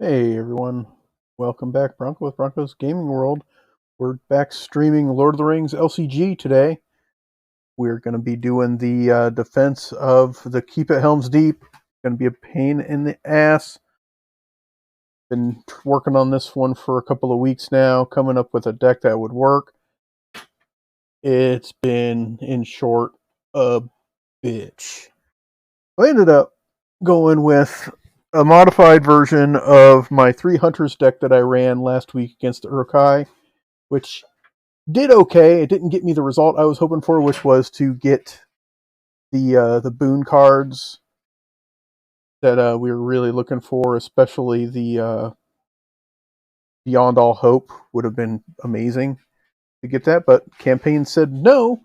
Hey everyone, welcome back, Bronco with Bronco's Gaming World. We're back streaming Lord of the Rings LCG today. We're going to be doing the defense of the Keep It Helms Deep. Going to be a pain in the ass. Been working on this one for a couple of weeks now, coming up with a deck that would work. It's been, in short, a bitch. I ended up going with a modified version of my 3 Hunters deck that I ran last week against the Urkai, which did okay. It didn't get me the result I was hoping for, which was to get the boon cards that we were really looking for, especially the Beyond All Hope would have been amazing to get that, but campaign said no.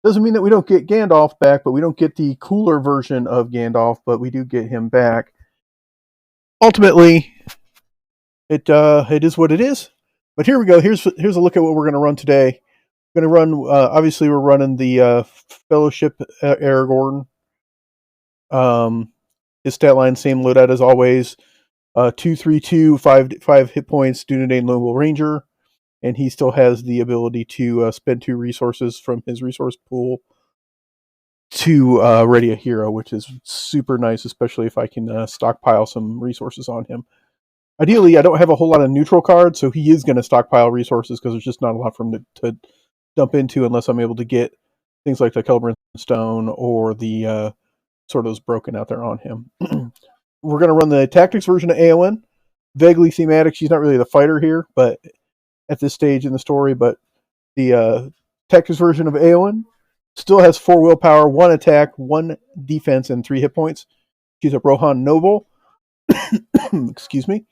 Doesn't mean that we don't get Gandalf back, but we don't get the cooler version of Gandalf, but we do get him back. Ultimately, it is what it is. But here we go. Here's a look at what we're going to run today. We're going to run. Obviously, we're running the Fellowship Aragorn. His stat line same loadout as always. 2/3/2, 5 hit points. Dunedain Noble Ranger, and he still has the ability to spend 2 resources from his resource pool to ready a hero, which is super nice, especially if I can stockpile some resources on him. Ideally, I don't have a whole lot of neutral cards, so he is going to stockpile resources because there's just not a lot for him to dump into unless I'm able to get things like the Celebrin Stone or the Sordo's Broken out there on him. We're going to run the Tactics version of Eowyn. Vaguely thematic. She's not really the fighter here, but at this stage in the story, but the Tactics version of Eowyn still has 4 willpower, 1 attack, 1 defense, and 3 hit points. She's a Rohan Noble. Excuse me.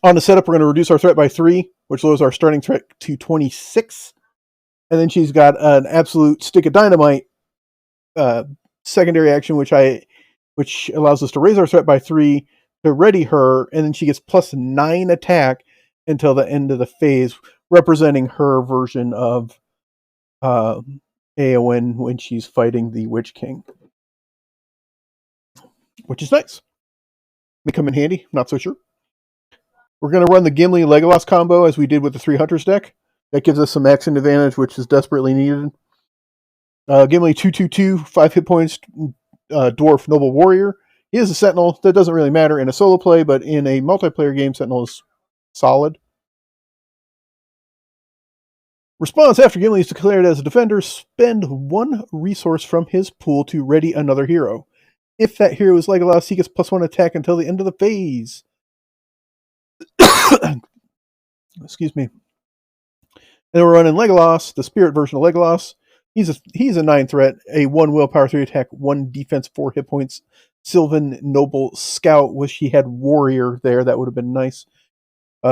On the setup, we're going to reduce our threat by 3, which lowers our starting threat to 26. And then she's got an absolute stick of dynamite secondary action, which allows us to raise our threat by 3 to ready her, and then she gets plus 9 attack until the end of the phase, representing her version of Eowyn when she's fighting the Witch King, which is nice. May come in handy, not so sure. We're going to run the Gimli Legolas combo as we did with the 3 Hunters deck. That gives us some action advantage, which is desperately needed. Gimli 2/2/2, 5 hit points, Dwarf Noble Warrior. He is a Sentinel. That doesn't really matter in a solo play, but in a multiplayer game, Sentinel is solid. Response: after Gimli is declared as a defender, spend 1 resource from his pool to ready another hero. If that hero is Legolas, he gets plus 1 attack until the end of the phase. Excuse me. And we're running Legolas, the spirit version of Legolas. He's a 9 threat, a 1 willpower, 3 attack, 1 defense, 4 hit points. Sylvan Noble Scout. Wish he had Warrior there. That would have been nice.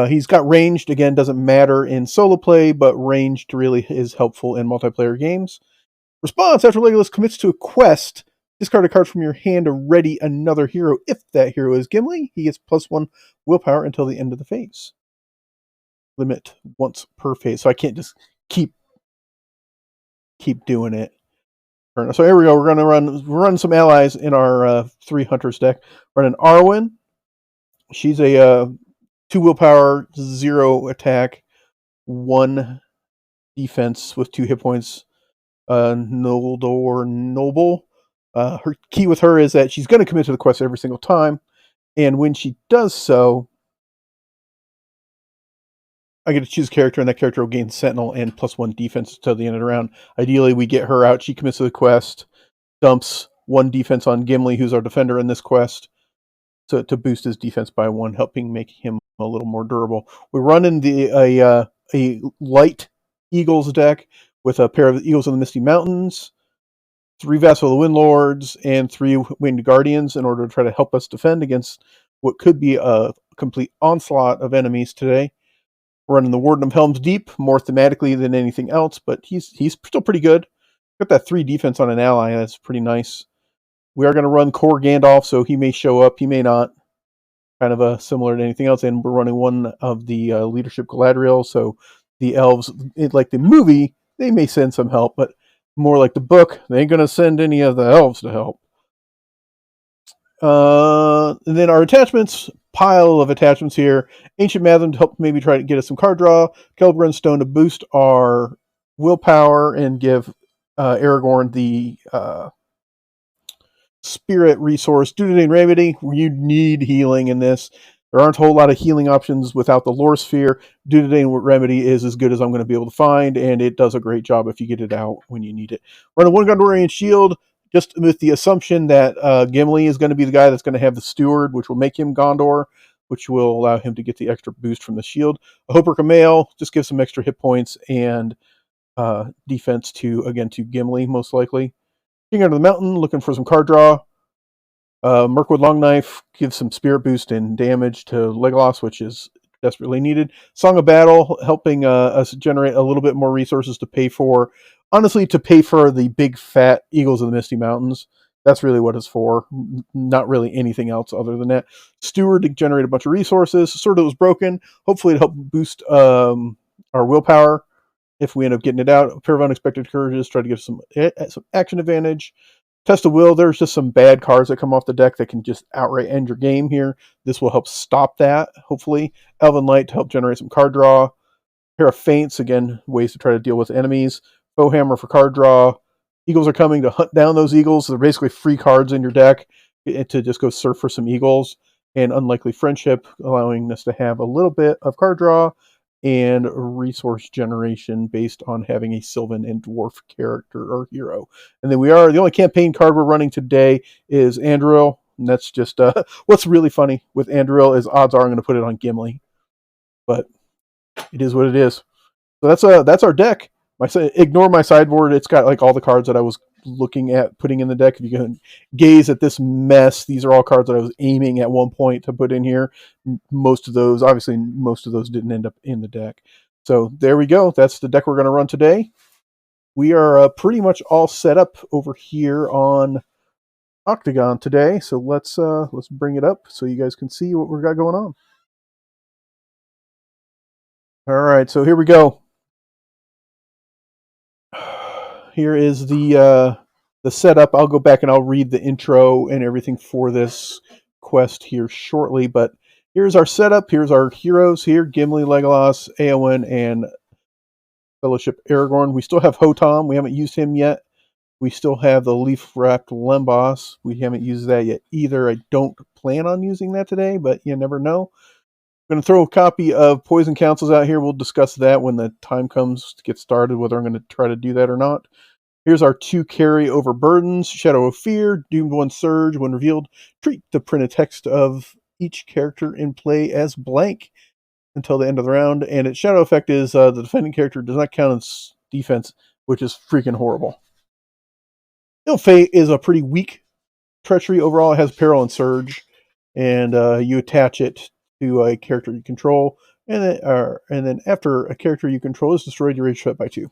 He's got ranged. Again, doesn't matter in solo play, but ranged really is helpful in multiplayer games. Response: after Legolas commits to a quest, discard a card from your hand to ready another hero. If that hero is Gimli, he gets plus 1 willpower until the end of the phase. Limit once per phase, so I can't just keep doing it. So here we go. We're run some allies in our 3 Hunters deck. Running Arwen. She's a 2 willpower, 0 attack, 1 defense with 2 hit points. Noble. Her key with her is that she's going to commit to the quest every single time, and when she does so, I get to choose a character, and that character will gain Sentinel and plus 1 defense until the end of the round. Ideally, we get her out. She commits to the quest, dumps 1 defense on Gimli, who's our defender in this quest, to boost his defense by 1, helping make him a little more durable. We're running a light Eagles deck with a pair of Eagles of the Misty Mountains, 3 Vassal of the Windlords, and 3 Winged Guardians in order to try to help us defend against what could be a complete onslaught of enemies today. We're running the Warden of Helms Deep, more thematically than anything else, but he's still pretty good. Got that 3 defense on an ally, that's pretty nice. We are going to run Core Gandalf, so he may show up, he may not. Kind of similar to anything else, and we're running one of the Leadership Galadriel, so the elves, like the movie, they may send some help, but more like the book, they ain't going to send any of the elves to help. And then our attachments, pile of attachments here. Ancient Matham to help maybe try to get us some card draw. Kelbrun Stone to boost our willpower and give Aragorn the spirit resource. Dunedain Remedy, you need healing in this. There aren't a whole lot of healing options without the lore sphere. Dunedain Remedy is as good as I'm going to be able to find, and it does a great job if you get it out when you need it. Run a one Gondorian shield, just with the assumption that Gimli is going to be the guy that's going to have the steward, which will make him Gondor, which will allow him to get the extra boost from the shield. A Hoper Kamale, just give some extra hit points and defense to Gimli, most likely. King Under the Mountain, looking for some card draw. Mirkwood Longknife gives some spirit boost and damage to Legolas, which is desperately needed. Song of Battle, helping us generate a little bit more resources to pay for, honestly, to pay for the big fat Eagles of the Misty Mountains. That's really what it's for. Not really anything else other than that. Steward to generate a bunch of resources. Sword that was broken, hopefully to help boost our willpower if we end up getting it out. A pair of Unexpected Courages, try to give some action advantage. Test of Will, there's just some bad cards that come off the deck that can just outright end your game here. This will help stop that, hopefully. Elven Light to help generate some card draw. Pair of Feints, again, ways to try to deal with enemies. Bowhammer for card draw. Eagles are coming to hunt down those eagles. They're basically free cards in your deck to just go surf for some eagles. And Unlikely Friendship, allowing us to have a little bit of card draw and resource generation based on having a Sylvan and Dwarf character or hero. And then the only campaign card we're running today is Anduril. And that's just what's really funny with Anduril is odds are I'm going to put it on Gimli. But it is what it is. So that's our deck. Ignore my sideboard. It's got like all the cards that I was looking at putting in the deck. If you can gaze at this mess, these are all cards that I was aiming at one point to put in here. Most of those didn't end up in the deck. So there we go. That's the deck we're going to run today. We are pretty much all set up over here on Octagon today. So let's bring it up so you guys can see what we got going on. All right, so here we go. Here is the setup. I'll go back and I'll read the intro and everything for this quest here shortly. But here's our setup. Here's our heroes here: Gimli, Legolas, Eowyn, and Fellowship Aragorn. We still have Hotom. We haven't used him yet. We still have the leaf-wrapped Lembas. We haven't used that yet either. I don't plan on using that today, but you never know. I'm going to throw a copy of Poison Councils out here. We'll discuss that when the time comes to get started, whether I'm going to try to do that or not. Here's our 2 carry-over burdens. Shadow of Fear, Doomed One Surge. When revealed, treat the printed text of each character in play as blank until the end of the round. And its shadow effect is the defending character does not count as defense, which is freaking horrible. Ill Fate is a pretty weak treachery overall. It has Peril and Surge, and you attach it to a character you control, and then after a character you control is destroyed, you rage threat by 2.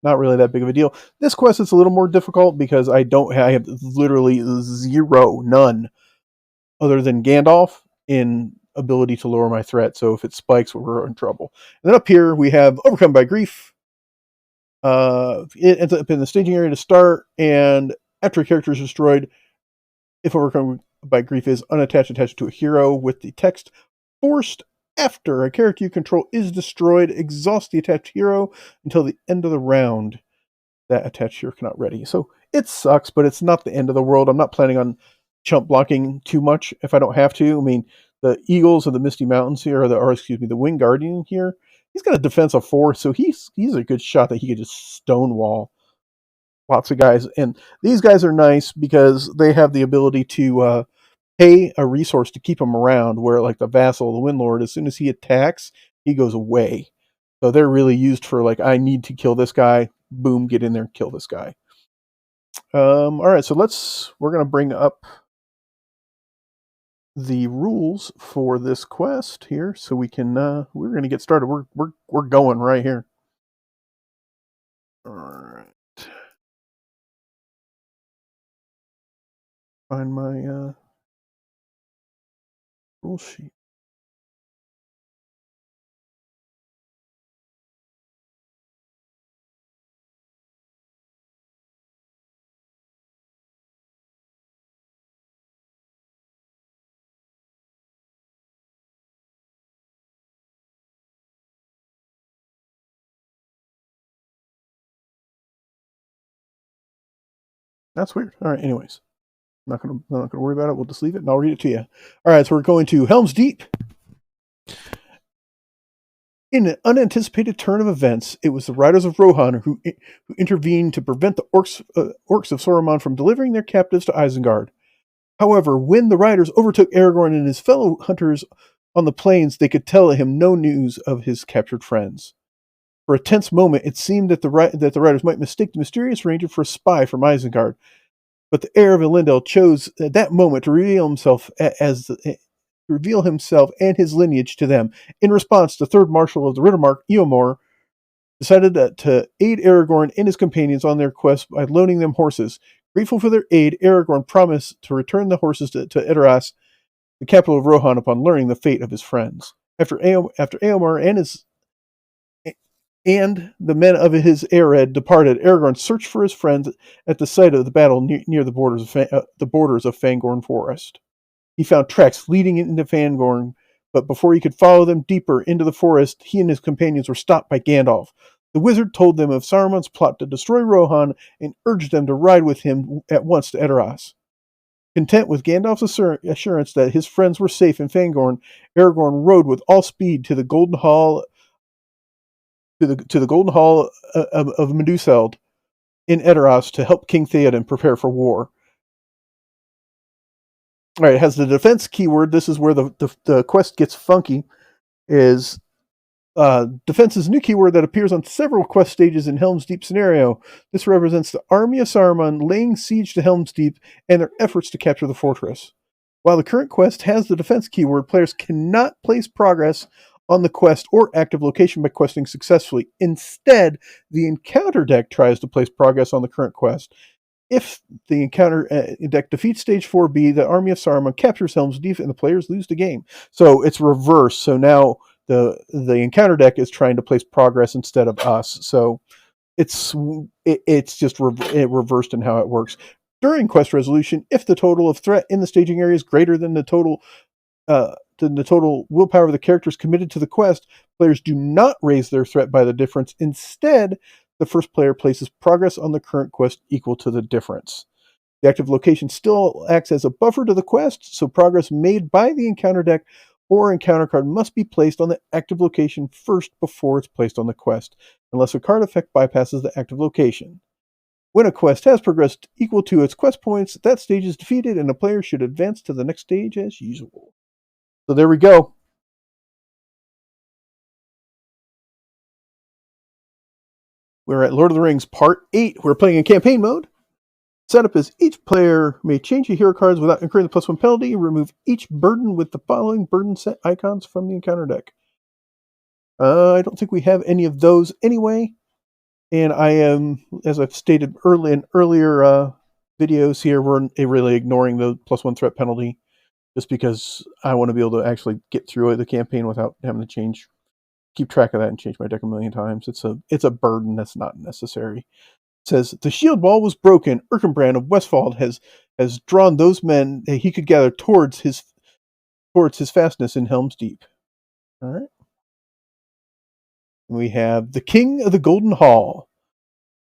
Not really that big of a deal. This quest is a little more difficult because I have literally none, other than Gandalf in ability to lower my threat. So if it spikes, we're in trouble. And then up here we have Overcome by Grief. It ends up in the staging area to start, and after a character is destroyed, if Overcome by Grief is unattached, attached to a hero with the text forced after a character you control is destroyed, exhaust the attached hero until the end of the round. That attached hero cannot ready. So it sucks, but it's not the end of the world. I'm not planning on chump blocking too much if I don't have to. I mean, the Eagles of the Misty Mountains here, the Wing Guardian here, he's got a defense of 4, so he's a good shot that he could just stonewall lots of guys. And these guys are nice because they have the ability to pay a resource to keep him around, where like the Vassal, the Windlord, as soon as he attacks, he goes away. So they're really used for like, I need to kill this guy, boom, get in there and kill this guy. All right, so we're going to bring up the rules for this quest here so we can we're going to get started. We're going right here. All right. Find my rule sheet. That's weird. All right, anyways. I'm not gonna worry about it. We'll just leave it and I'll read it to you. All right, so we're going to Helms Deep. In an unanticipated turn of events, it was the riders of Rohan who intervened to prevent the orcs of Saruman from delivering their captives to Isengard. However, when the riders overtook Aragorn and his fellow hunters on the plains, they could tell him no news of his captured friends. For a tense moment, it seemed that the riders might mistake the mysterious ranger for a spy from Isengard, but the heir of Elendil chose at that moment to reveal himself and his lineage to them. In response, the third marshal of the Riddermark, Eomer, decided to aid Aragorn and his companions on their quest by loaning them horses. Grateful for their aid, Aragorn promised to return the horses to Edoras, the capital of Rohan, upon learning the fate of his friends. After Eomer and the men of his Ered departed, Aragorn searched for his friends at the site of the battle near the borders of Fangorn Forest. He found tracks leading into Fangorn, but before he could follow them deeper into the forest, he and his companions were stopped by Gandalf. The wizard told them of Saruman's plot to destroy Rohan and urged them to ride with him at once to Edoras. Content with Gandalf's assurance that his friends were safe in Fangorn, Aragorn rode with all speed to the Golden Hall of Meduseld in Edoras to help King Theoden prepare for war. All right, it has the defense keyword. This is where the quest gets funky. Is defense is a new keyword that appears on several quest stages in Helm's Deep scenario. This represents the army of Saruman laying siege to Helm's Deep and their efforts to capture the fortress. While the current quest has the defense keyword, players cannot place progress on the quest or active location by questing successfully. Instead, the encounter deck tries to place progress on the current quest. If the encounter deck defeats stage 4B, the army of Saruman captures Helm's Deep and the players lose the game. So it's reversed. So now the encounter deck is trying to place progress instead of us. So it's just reversed in how it works. During quest resolution, if the total of threat in the staging area is greater than the total willpower of the characters committed to the quest, players do not raise their threat by the difference. Instead, the first player places progress on the current quest equal to the difference. The active location still acts as a buffer to the quest, so progress made by the encounter deck or encounter card must be placed on the active location first before it's placed on the quest, unless a card effect bypasses the active location. When a quest has progressed equal to its quest points, that stage is defeated and the player should advance to the next stage as usual. So there we go. We're at Lord of the Rings Part 8. We're playing in campaign mode. Setup is each player may change your hero cards without incurring the +1 penalty. Remove each burden with the following burden set icons from the encounter deck. I don't think we have any of those anyway. And I am, as I've stated in earlier videos here, we're really ignoring the +1 threat penalty just because I want to be able to actually get through the campaign without having to keep track of that and change my deck a million times. It's a burden that's not necessary. It says the shield wall was broken. Erkenbrand of Westfold has drawn those men that he could gather towards his fastness in Helm's Deep. All right. We have the King of the Golden Hall.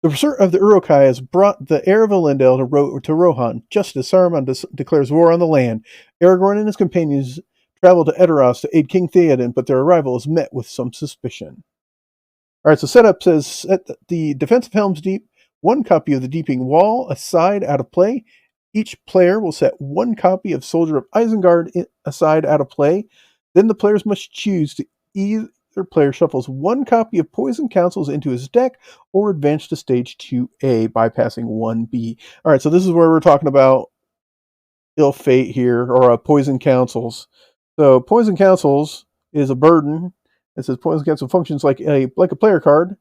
The Berserk of the Uruk-hai has brought the heir of Elendil to Rohan, just as Saruman declares war on the land. Aragorn and his companions travel to Edoras to aid King Theoden, but their arrival is met with some suspicion. All right, so setup says set the defense of Helm's Deep, one copy of the Deeping Wall aside out of play. Each player will set one copy of Soldier of Isengard aside out of play. Then the players must choose to either player shuffles one copy of Poison Councils into his deck or advance to stage 2A, bypassing 1B. All right, so this is where we're talking about Ill Fate here, or Poison Councils. So Poison Councils is a burden. It says Poison Council functions like a player card.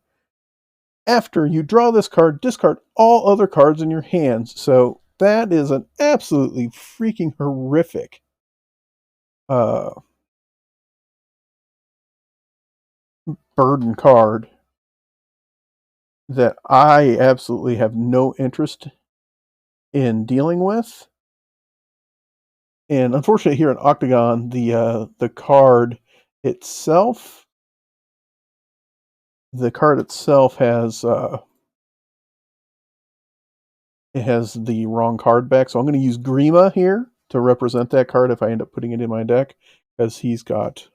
After you draw this card, discard all other cards in your hands. So that is an absolutely freaking horrific burden card that I absolutely have no interest in dealing with. And unfortunately, here in Octagon, the card itself has it has the wrong card back. So I'm going to use Grima here to represent that card if I end up putting it in my deck, because he's got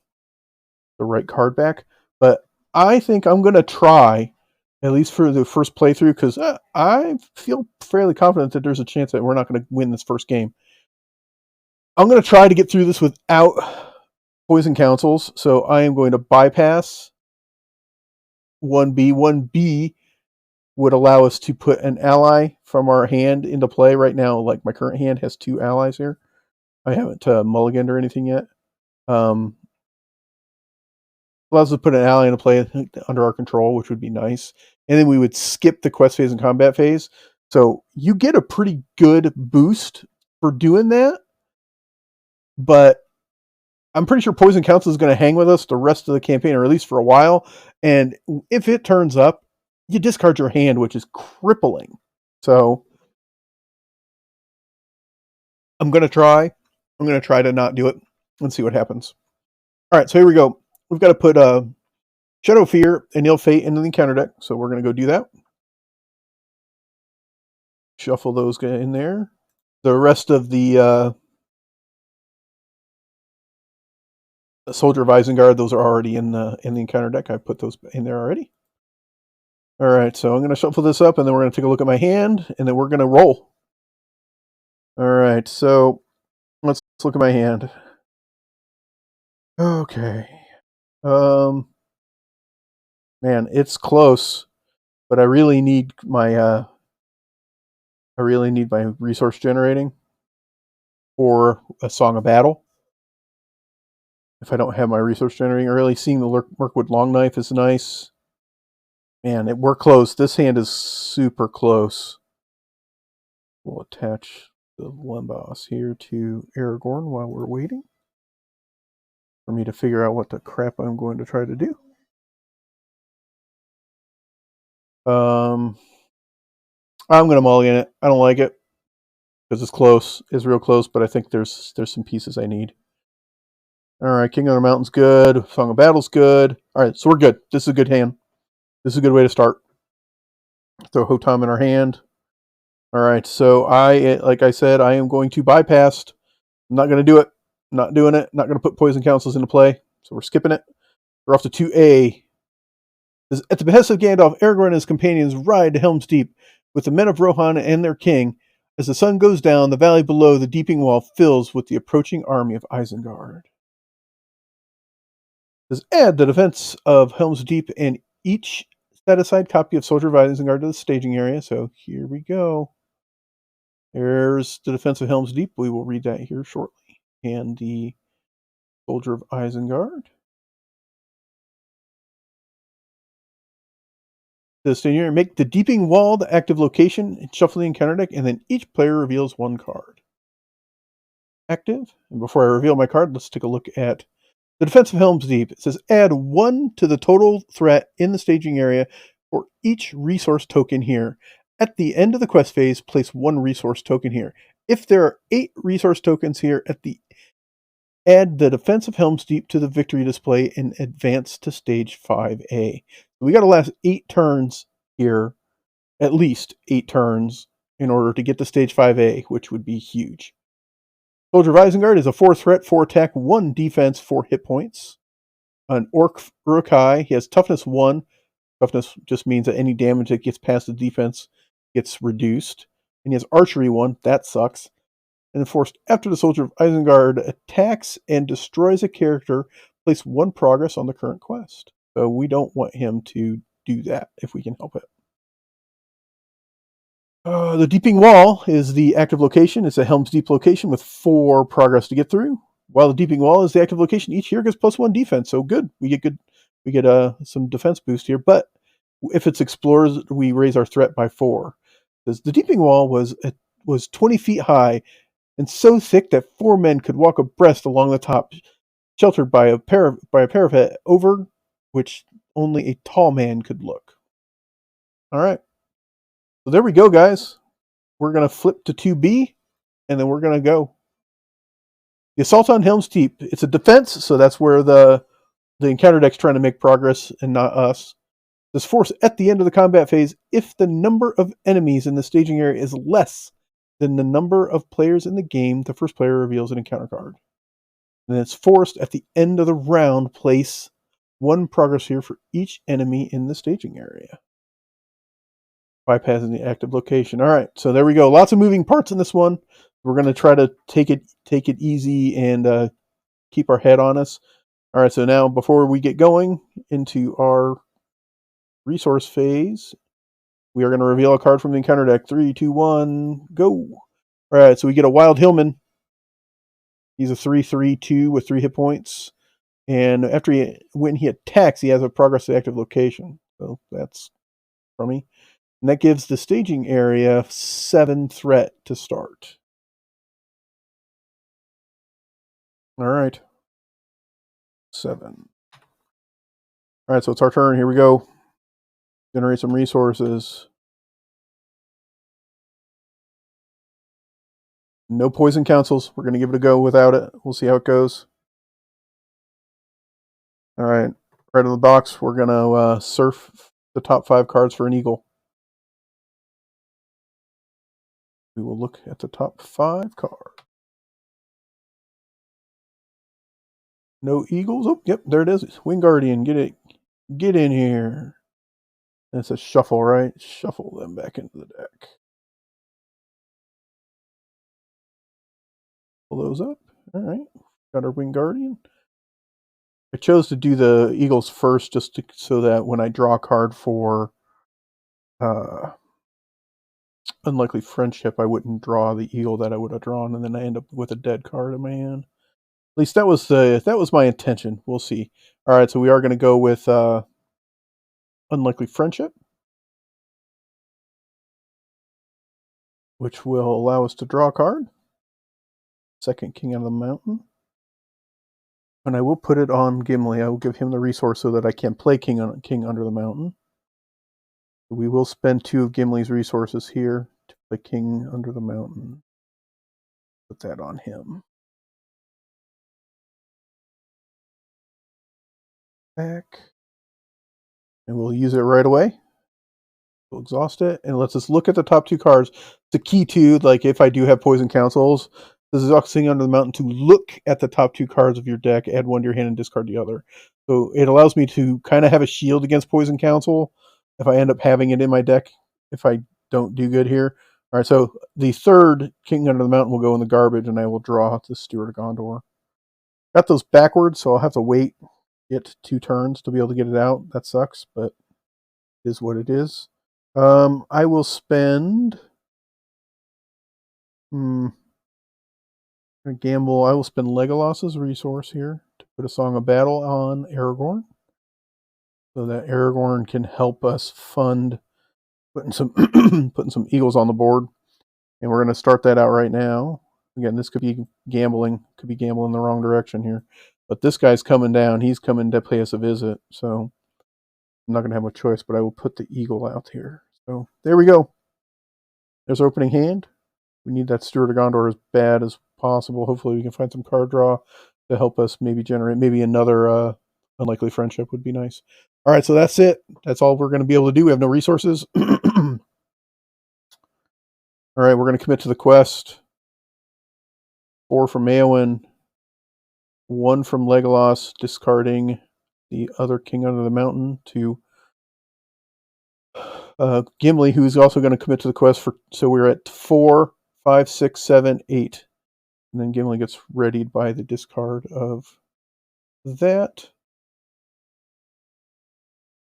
the right card back. But I think I'm going to try, at least for the first playthrough, because I feel fairly confident that there's a chance that we're not going to win this first game. I'm going to try to get through this without poison councils, so I am going to bypass 1B. 1B would allow us to put an ally from our hand into play. Right now, like my current hand has 2 allies here. I haven't mulliganed or anything yet. Allows us to put an ally into play under our control, which would be nice. And then we would skip the quest phase and combat phase. So you get a pretty good boost for doing that. But I'm pretty sure Poison Council is going to hang with us the rest of the campaign, or at least for a while. And if it turns up, you discard your hand, which is crippling. So I'm going to try. I'm going to try to not do it and see what happens. All right, so here we go. We've got to put Shadow Fear and Ill Fate into the encounter deck. So we're going to go do that. Shuffle those in there. The rest of the Soldier of Isengard, those are already in the encounter deck. I put those in there already. All right, so I'm going to shuffle this up, and then we're going to take a look at my hand, and then we're going to roll. All right, so let's look at my hand. Okay. Man, it's close, but I really need my resource generating for a Song of Battle. If I don't have my resource generating early, seeing the Mirkwood Long Knife is nice. Man, we're close. This hand is super close. We'll attach the Lemboss here to Aragorn while we're waiting for me to figure out what the crap I'm going to try to do. I'm going to mulligan it. I don't like it because it's close. It's real close, but I think there's some pieces I need. All right, King of the Mountain's good. Song of Battle's good. All right, so we're good. This is a good hand. This is a good way to start. Throw Hotam in our hand. All right, so like I said, I am going to bypass. I'm not going to do it. I'm not doing it. Not going to put Poison Councils into play. So we're skipping it. We're off to 2A. At the behest of Gandalf, Aragorn and his companions ride to Helm's Deep with the men of Rohan and their king. As the sun goes down, the valley below the deeping wall fills with the approaching army of Isengard. Says add the defense of Helm's Deep and each set-aside copy of Soldier of Isengard to the staging area. So here we go. There's the defense of Helm's Deep. We will read that here shortly. And the Soldier of Isengard. The staging area. Make the Deeping Wall the active location and shuffle the encounter deck, and then each player reveals 1 card. Active. And before I reveal my card, let's take a look at the defense of Helm's Deep. It says add 1 to the total threat in the staging area for each resource token here. At the end of the quest phase, place 1 resource token here. If there are 8 resource tokens here, add the defense of Helm's Deep to the victory display and advance to stage 5A. We got to last 8 turns here, at least 8 turns, in order to get to stage 5A, which would be huge. Soldier of Isengard is a 4 threat, 4 attack, 1 defense, 4 hit points. An Orc Uruk-hai, he has toughness 1. Toughness just means that any damage that gets past the defense gets reduced. And he has archery 1, that sucks. And enforced after the Soldier of Isengard attacks and destroys a character, place 1 progress on the current quest. So we don't want him to do that if we can help it. The Deeping Wall is the active location. It's a Helm's Deep location with 4 progress to get through. While the Deeping Wall is the active location, each hero gets +1 defense. So good. We get some defense boost here. But if it's explorers, we raise our threat by 4. Because the Deeping Wall was 20 feet high and so thick that 4 men could walk abreast along the top, sheltered by a parapet over which only a tall man could look. All right. So there we go, guys. We're going to flip to 2B, and then we're going to go. The Assault on Helm's Deep. It's a defense, so that's where the encounter deck's trying to make progress and not us. This force at the end of the combat phase if the number of enemies in the staging area is less than the number of players in the game the first player reveals an encounter card. And it's forced at the end of the round, place 1 progress here for each enemy in the staging area. Bypassing the active location. All right, so there we go. Lots of moving parts in this one. We're going to try to take it easy and keep our head on us. All right, so now before we get going into our resource phase, we are going to reveal a card from the encounter deck. 3, 2, 1, go. All right, so we get a Wild Hillman. He's a 3/3/2 with 3 hit points. And when he attacks, he has a progress to active location. So that's crummy. And that gives the staging area 7 threat to start. All right. 7. All right, so it's our turn. Here we go. Generate some resources. No poison councils. We're going to give it a go without it. We'll see how it goes. All right. Right in the box, we're going to surf the top 5 cards for an eagle. We will look at the top 5 cards. No eagles. Oh, yep, there it is. Wing Guardian. Get it. Get in here. And it's a shuffle, right? Shuffle them back into the deck. Pull those up. All right. Got our Wing Guardian. I chose to do the eagles first just so that when I draw a card for Unlikely Friendship, I wouldn't draw the eagle that I would have drawn, and then I end up with a dead card in my hand. At least that was my intention. We'll see. All right, so we are going to go with Unlikely Friendship, which will allow us to draw a card. Second King on the Mountain. And I will put it on Gimli. I will give him the resource so that I can play King Under the Mountain. We will spend 2 of Gimli's resources here to play King Under the Mountain. Put that on him. Back. And we'll use it right away. We'll exhaust it. And let's just look at the top 2 cards. The key to, like, if I do have Poison Councils, this is King Under the Mountain to look at the top 2 cards of your deck, add 1 to your hand, and discard the other. So it allows me to kind of have a shield against Poison Council if I end up having it in my deck, if I don't do good here. All right, so the 3rd King Under the Mountain will go in the garbage, and I will draw the Steward of Gondor. Got those backwards, so I'll have to wait it 2 turns to be able to get it out. That sucks, but it is what it is. I will spend... gamble. I will spend Legolas's resource here to put a Song of Battle on Aragorn, so that Aragorn can help us fund putting some eagles on the board. And we're going to start that out right now. Again, this could be gambling. Could be gambling the wrong direction here. But this guy's coming down. He's coming to pay us a visit. So I'm not going to have a choice, but I will put the eagle out here. So there we go. There's our opening hand. We need that Steward of Gondor as bad as possible. Hopefully we can find some card draw to help us maybe generate maybe another Unlikely Friendship would be nice. All right, so that's it. That's all we're going to be able to do. We have no resources. All right, we're going to commit to the quest. 4 from Eowyn. 1 from Legolas, discarding the other King Under the Mountain to Gimli, who's also going to commit to the quest. So we're at 4, 5, 6, 7, 8. And then Gimli gets readied by the discard of that.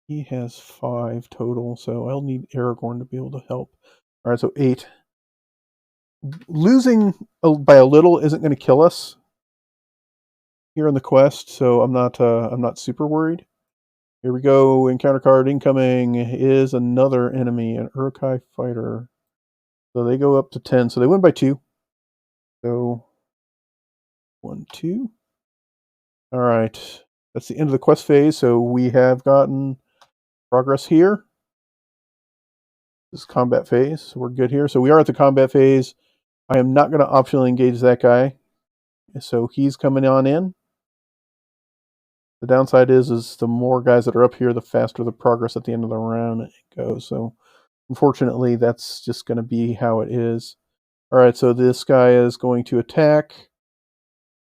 He has 5 total, so I'll need Aragorn to be able to help. All right, so 8. Losing by a little isn't going to kill us here on the quest, so I'm not super worried. Here we go. Encounter card incoming is another enemy, an Uruk-hai fighter. So they go up to 10, so they win by 2. So 1, 2. All right, that's the end of the quest phase. So we have gotten progress here. This is combat phase, so we're good here. So we are at the combat phase. I am not going to optionally engage that guy. So he's coming on in. The downside is the more guys that are up here, the faster the progress at the end of the round goes. So unfortunately, that's just going to be how it is. All right, so this guy is going to attack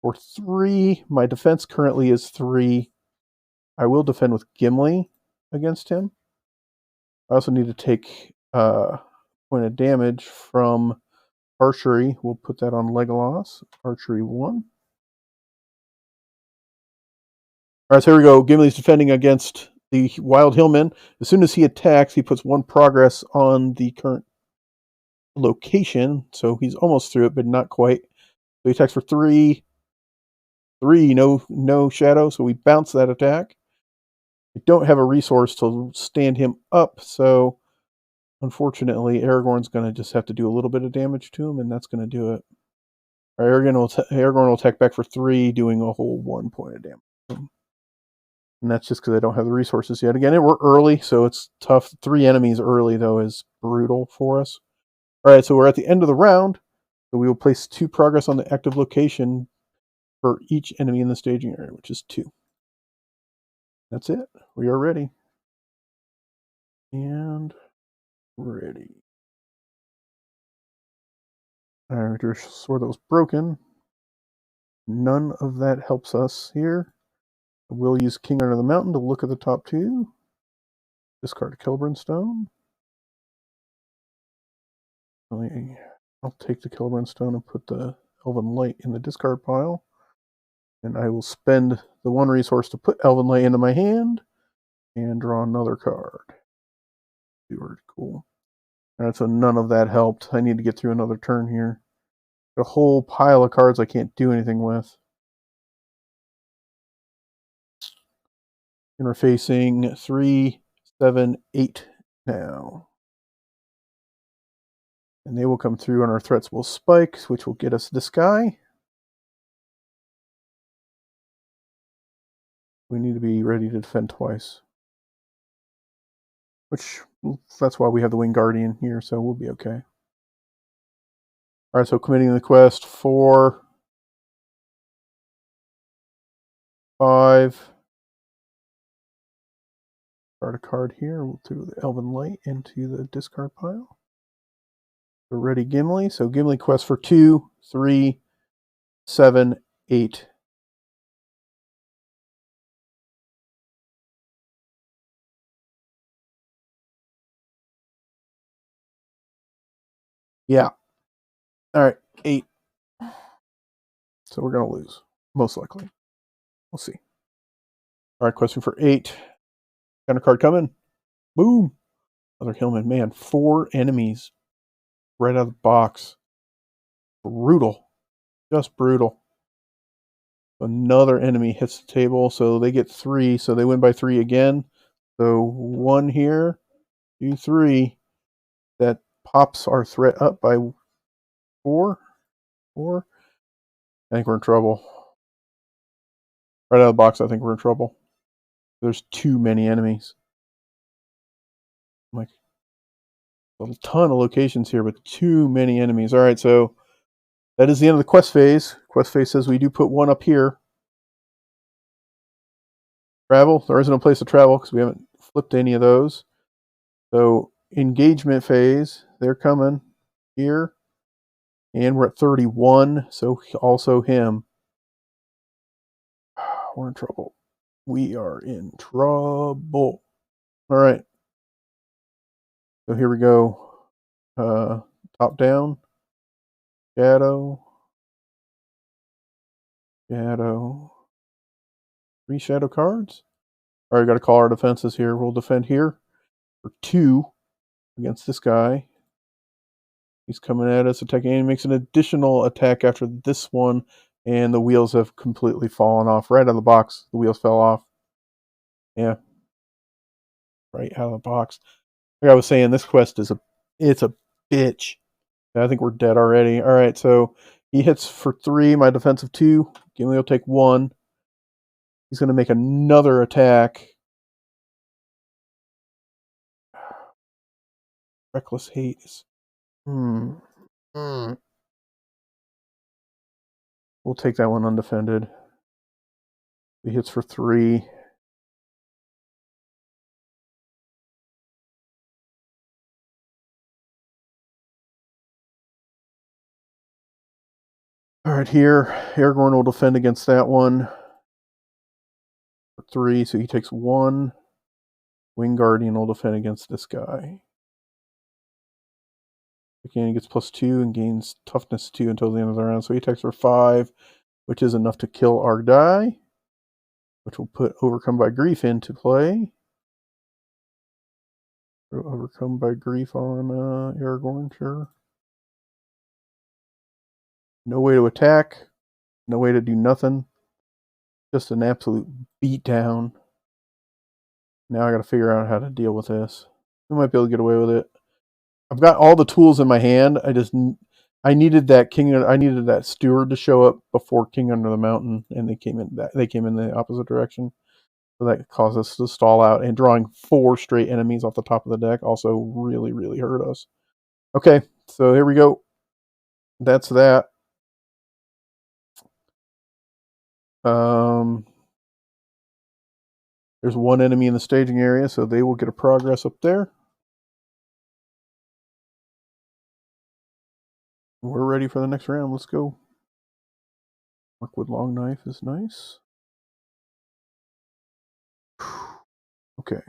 for 3. My defense currently is 3. I will defend with Gimli against him. I also need to take point of damage from archery. We'll put that on Legolas. Archery 1. All right, so here we go. Gimli's defending against the Wild Hillman. As soon as he attacks, he puts 1 progress on the current location. So he's almost through it, but not quite. So he attacks for 3. 3, no shadow. So we bounce that attack. We don't have a resource to stand him up, so unfortunately, Aragorn's going to just have to do a little bit of damage to him, and that's going to do it. All right, Aragorn will attack back for 3, doing a whole 1 point of damage. And that's just because I don't have the resources yet. Again, we're early, so it's tough. 3 enemies early, though, is brutal for us. All right, so we're at the end of the round. So we will place 2 progress on the active location for each enemy in the staging area, which is 2. That's it. We are ready. And ready. Our sword that was broken. None of that helps us here. We'll use King Under the Mountain to look at the top 2. Discard a Kelburn Stone. I'll take the Kelburn Stone and put the Elven Light in the discard pile. And I will spend the 1 resource to put Elven Light into my hand and draw another card. Cool. Alright, so none of that helped. I need to get through another turn here. A whole pile of cards I can't do anything with. And we're facing 3, 7, 8 now. And they will come through and our threats will spike, which will get us this guy. We need to be ready to defend twice. Which, that's why we have the Winged Guardian here, so we'll be okay. Alright, so committing the quest 4, 5. Start a card here. We'll do the Elven Light into the discard pile. We're ready, Gimli. So Gimli quest for 2, 3, 7, 8. Yeah. Alright, 8. So we're going to lose. Most likely. We'll see. Alright, question for 8. Counter card coming. Boom. Another Hillman. Man, 4 enemies right out of the box. Brutal. Just brutal. Another enemy hits the table, so they get 3, so they win by 3 again. So 1 here, 2, 3. That pops our threat up by 4. 4. I think we're in trouble. Right out of the box, I think we're in trouble. There's too many enemies. Like a ton of locations here, but too many enemies. All right, so that is the end of the quest phase. Quest phase says we do put 1 up here. Travel. There isn't a place to travel because we haven't flipped any of those. So engagement phase, they're coming here. And we're at 31, so also him. We're in trouble. We are in trouble. All right. So here we go. Top down. Shadow. Shadow. 3 shadow cards. All right, got to call our defenses here. We'll defend here for 2 against this guy. He's coming at us, attacking, and he makes an additional attack after this one, and the wheels have completely fallen off. Right out of the box, the wheels fell off. Yeah. Right out of the box. Like I was saying, this quest is it's a bitch. I think we're dead already. All right, so he hits for 3, my defensive 2. Gimli will take 1. He's going to make another attack. Reckless hate is... We'll take that one undefended. He hits for 3. All right, here, Aragorn will defend against that one for 3, so he takes 1. Wing Guardian will defend against this guy. Again, he gets +2 and gains toughness 2 until the end of the round, so he attacks for 5, which is enough to kill our guy, which will put Overcome by Grief into play. Overcome by Grief on Aragorn, sure. No way to attack, no way to do nothing. Just an absolute beatdown. Now I gotta figure out how to deal with this. We might be able to get away with it. I've got all the tools in my hand. I needed that steward to show up before King Under the Mountain, and they came in the opposite direction. So that caused us to stall out, and drawing 4 straight enemies off the top of the deck also really, really hurt us. Okay, so here we go. That's that. There's 1 enemy in the staging area, so they will get a progress up there. We're ready for the next round. Let's go. Mirkwood Long Knife is nice. Okay.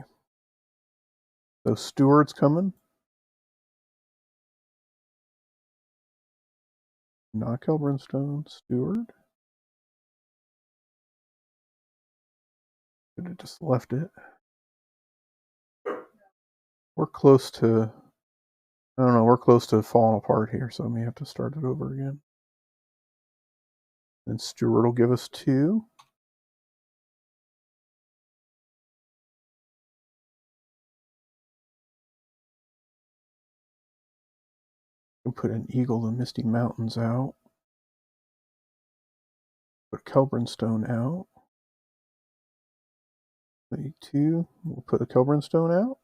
So Steward's coming. Not Kelbrinstone, Steward. Could have just left it. We're close to, I don't know, we're close to falling apart here, so I may have to start it over again. Then Steward will give us 2. Can put an Eagle and Misty Mountains out. Put Kelbrinstone out. 2. We'll put the Kelbrinstone out.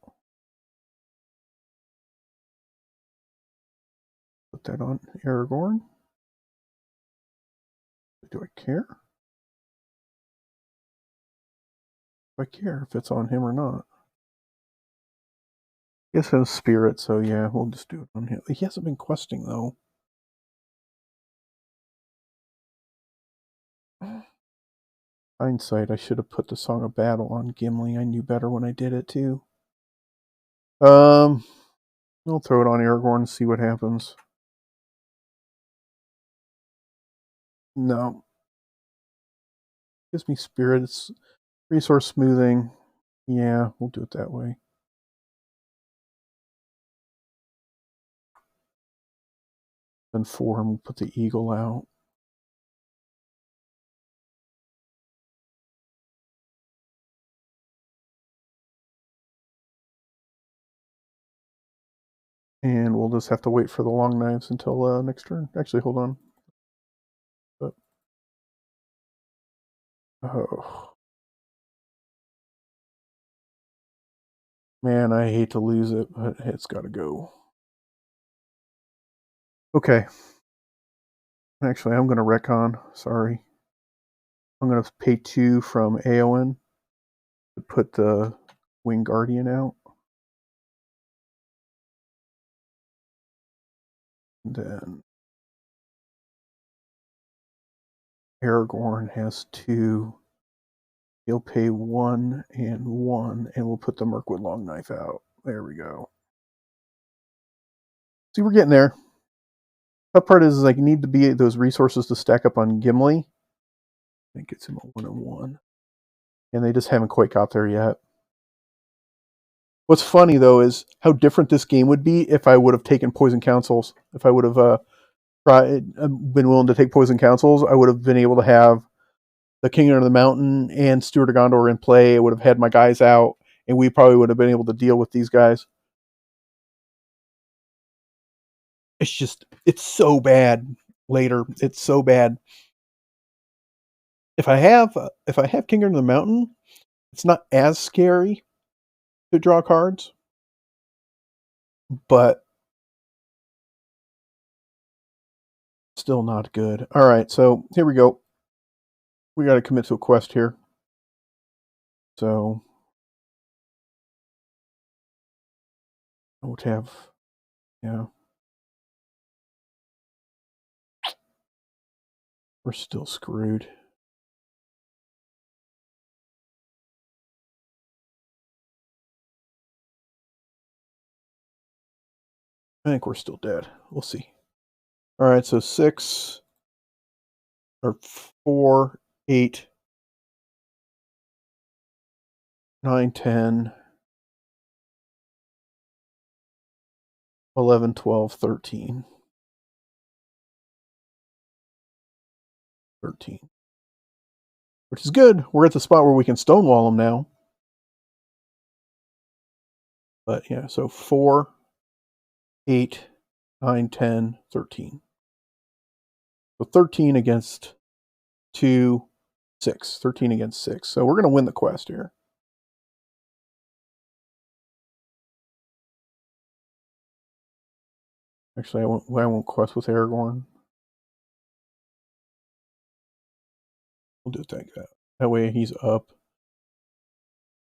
Put that on Aragorn. Do I care? Do I care if it's on him or not? I guess it has Spirit, so yeah, we'll just do it on him. He hasn't been questing, though. Hindsight, I should have put the Song of Battle on Gimli. I knew better when I did it, too. I'll throw it on Aragorn and see what happens. No. Gives me Spirit. It's resource smoothing. Yeah, we'll do it that way. Then 4, we'll put the Eagle out. And we'll just have to wait for the long knives until next turn. Actually, hold on. But, oh. Man, I hate to lose it, but it's got to go. Okay. Actually, I'm going to retcon. Sorry. I'm going to pay 2 from Eowyn to put the Wing Guardian out. And then Aragorn has 2. He'll pay 1 and 1, and we'll put the Mirkwood Long Knife out. There we go. See, we're getting there. That part is like need to be those resources to stack up on Gimli. It gets him a 1 and 1. And they just haven't quite got there yet. What's funny, though, is how different this game would be if I would have taken Poison Councils. If I would have been willing to take Poison Councils, I would have been able to have the King Under the Mountain and Steward of Gondor in play. I would have had my guys out, and we probably would have been able to deal with these guys. It's so bad later. It's so bad. If I have King Under the Mountain, it's not as scary to draw cards, but still not good. All right, so here we go. We got to commit to a quest here. So I would have, yeah. We're still screwed. I think we're still dead. We'll see. All right, so 6 or 4, 8, 9, 10, 11, 12, 13. 13. Which is good. We're at the spot where we can stonewall them now. But yeah, so 4, 8, 9, 10, 13. So 13 against 2, 6. 13 against 6. So we're going to win the quest here. Actually, I won't quest with Aragorn. We'll do it like that. That way he's up.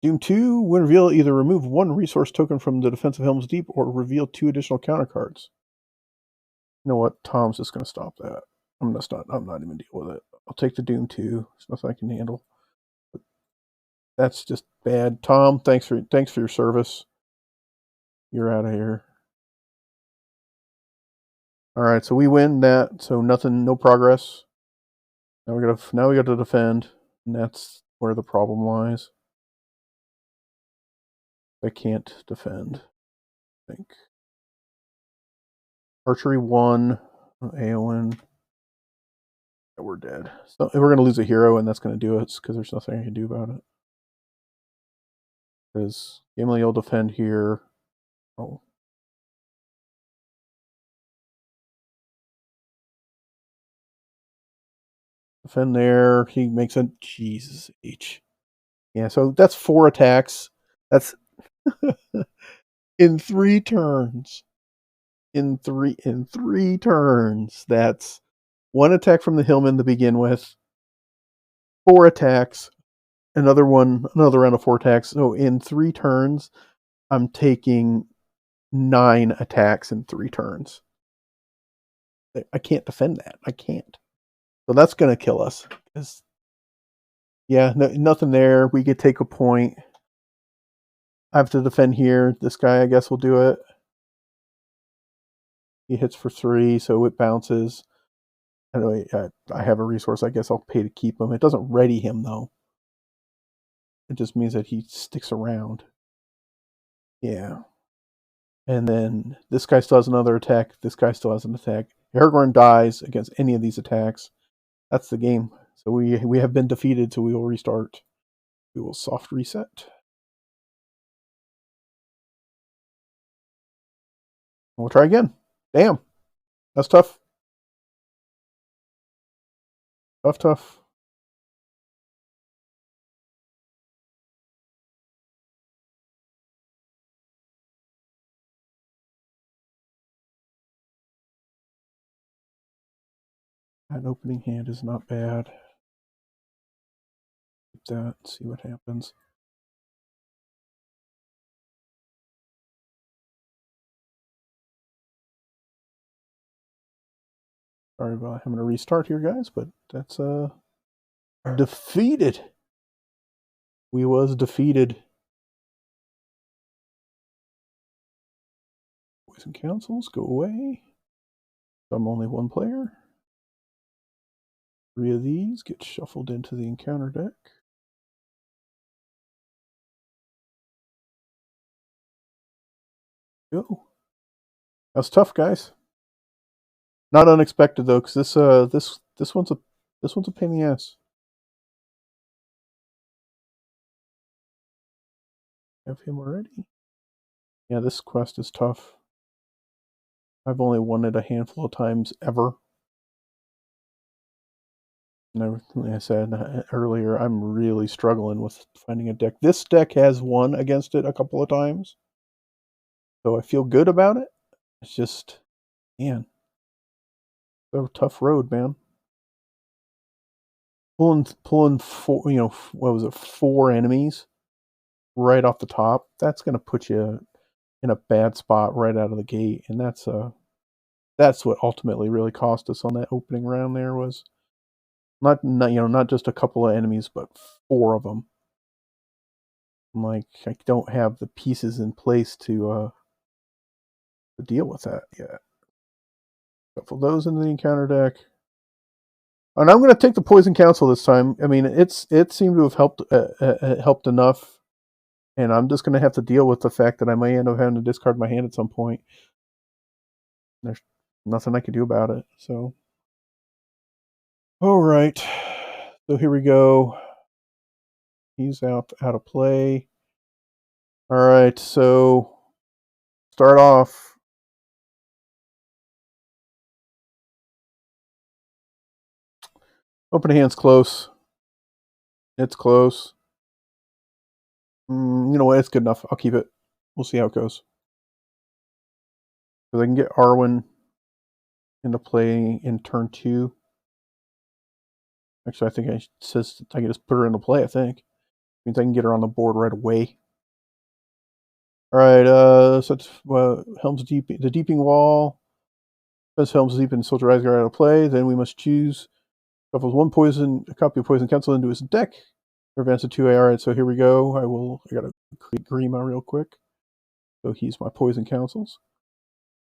Doom 2, when reveal, either remove 1 resource token from the defense of Helms Deep or reveal 2 additional counter cards. You know what? Tom's just going to stop that. I'm not even deal with it. I'll take the Doom 2. There's nothing I can handle. But that's just bad. Tom, thanks for your service. You're out of here. All right, so we win that. So nothing, no progress. Now we got to defend, and that's where the problem lies. I can't defend, I think. Archery 1, Aowen. Yeah, we're dead. So we're going to lose a hero, and that's going to do it, because there's nothing I can do about it. Because Gimli will defend here. Oh. Defend there. He makes a Jesus H. Yeah, so that's 4 attacks. That's in 3 turns. In three turns. That's 1 attack from the Hillman to begin with. 4 attacks. Another round of 4 attacks. So in 3 turns, I'm taking 9 attacks in 3 turns. I can't defend that. I can't. So that's going to kill us. Yeah, nothing there. We could take a point. I have to defend here. This guy, I guess, will do it. He hits for 3, so it bounces. Anyway, I have a resource. I guess I'll pay to keep him. It doesn't ready him, though. It just means that he sticks around. Yeah. And then this guy still has another attack. This guy still has an attack. Aragorn dies against any of these attacks. That's the game. So we have been defeated, so we will restart. We will soft reset. We'll try again. Damn. That's tough. Tough. An opening hand is not bad. Keep that, see what happens. Sorry about having to restart here, guys, but that's defeated. We was defeated. Boys and councils, go away. I'm only 1 player. 3 of these get shuffled into the encounter deck. Go. That's tough, guys. Not unexpected though, because this one's a pain in the ass. Have him already? Yeah, this quest is tough. I've only won it a handful of times ever. And like I said earlier, I'm really struggling with finding a deck. This deck has won against it a couple of times, so I feel good about it. It's just, man, so tough road, man. Pulling 4, what was it, 4 enemies right off the top, that's going to put you in a bad spot right out of the gate, and that's what ultimately really cost us on that opening round. There was not just a couple of enemies, but 4 of them. I'm like, I don't have the pieces in place to deal with that yet. Shuffle those into the encounter deck. And I'm going to take the Poison Council this time. I mean, it seemed to have helped enough, and I'm just going to have to deal with the fact that I may end up having to discard my hand at some point. There's nothing I can do about it. So, all right. So here we go. He's out of play. All right. So start off. Open hand's close. It's close. You know what? It's good enough. I'll keep it. We'll see how it goes. Because I can get Arwen into play in turn 2. Actually, I think it says I can just put her into play, I think. Means I can get her on the board right away. All right, so it's Helms Deep, the Deeping Wall. Says Helms Deep and Soldier Isengard out of play. Then we must choose. Shuffles 1 poison, a copy of Poison Council into his deck. Advance to 2A. All right, so here we go. I gotta create Grima real quick. So he's my Poison Councils.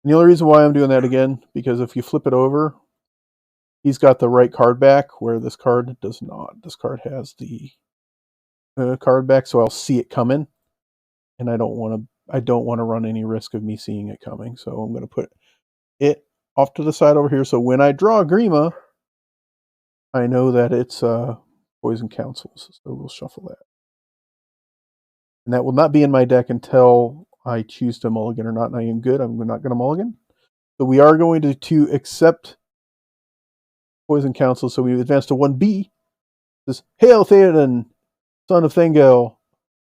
And the only reason why I'm doing that again, because if you flip it over, he's got the right card back, where this card does not. This card has the card back, so I'll see it coming, and I don't want to run any risk of me seeing it coming. So I'm going to put it off to the side over here. So when I draw Grima, I know that it's Poison Councils. So we'll shuffle that, and that will not be in my deck until I choose to mulligan or not. And I am good. I'm not going to mulligan. So we are going to accept Poison Council. So we advance to 1B. This Hail Theoden, son of Thengel,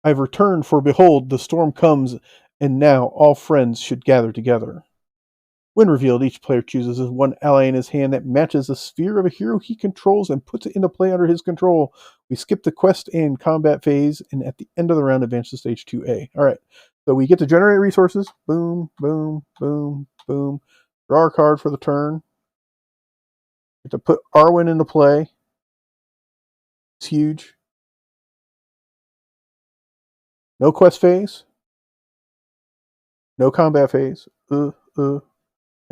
I've returned, for behold, the storm comes, and now all friends should gather together. When revealed, each player chooses one ally in his hand that matches the sphere of a hero he controls and puts it into play under his control. We skip the quest and combat phase, and at the end of the round, advance to stage 2A. All right, so we get to generate resources. Boom, boom, boom, boom. Draw a card for the turn. Get to put Arwen into play. It's huge. No quest phase. No combat phase.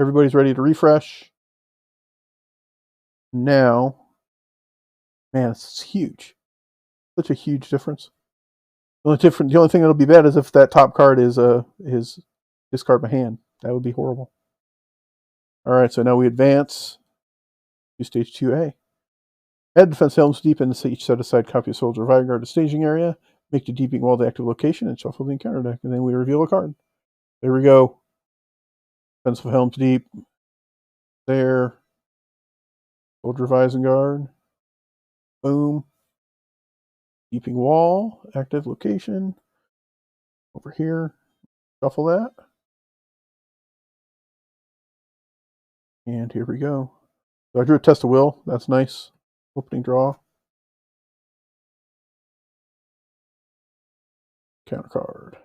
Everybody's ready to refresh. Now, man, it's huge. Such a huge difference. The only thing that'll be bad is if that top card is discard my hand. That would be horrible. All right, so now we advance to stage 2A. Add defense Helms deep into each set aside copy of Soldier of Isengard to staging area. Make the Deeping Wall the active location and shuffle the encounter deck. And then we reveal a card. There we go. Defense of Helms Deep. There. Soldier of Isengard. Boom. Deeping Wall, active location. Over here. Shuffle that. And here we go. So I drew a Test of Will. That's nice. Opening draw. Counter card.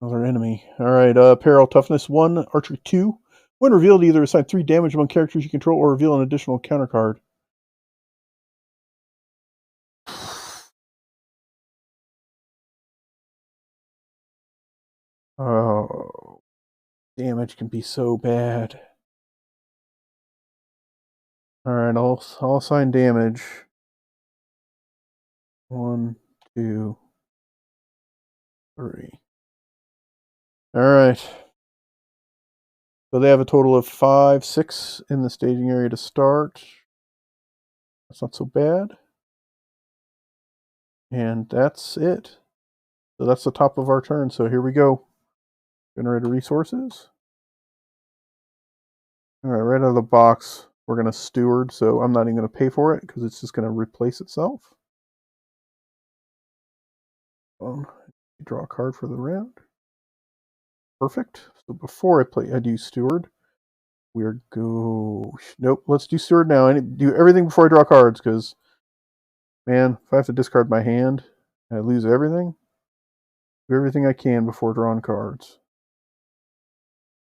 Another enemy. All right. Peril Toughness 1, Archery 2. When revealed, either assign 3 damage among characters you control or reveal an additional counter card. Oh, damage can be so bad. All right, I'll assign damage. 1, 2, 3. All right. So they have a total of 5, 6 in the staging area to start. That's not so bad. And that's it. So that's the top of our turn. So here we go. Generator resources. All right, right out of the box, we're going to steward. So I'm not even going to pay for it because it's just going to replace itself. Draw a card for the round. Perfect. So before I do steward, nope, let's do steward now. I need to do everything before I draw cards because, man, if I have to discard my hand, I lose everything? Do everything I can before drawing cards.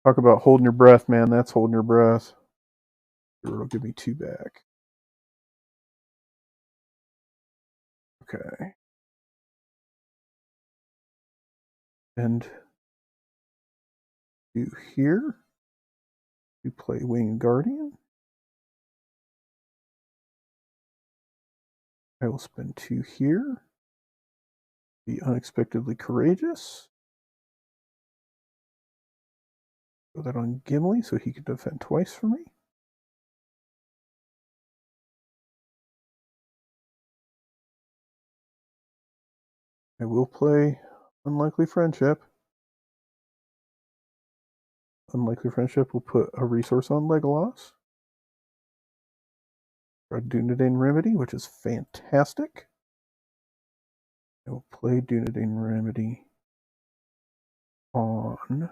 Talk about holding your breath, man. That's holding your breath. It'll give me 2 back. Okay. And do here. You play Winged Guardian. I will spend 2 here. Be unexpectedly courageous. Put that on Gimli so he can defend twice for me. I will play Unlikely Friendship. Unlikely Friendship will put a resource on Legolas. A Dunedain Remedy, which is fantastic. I will play Dunedain Remedy on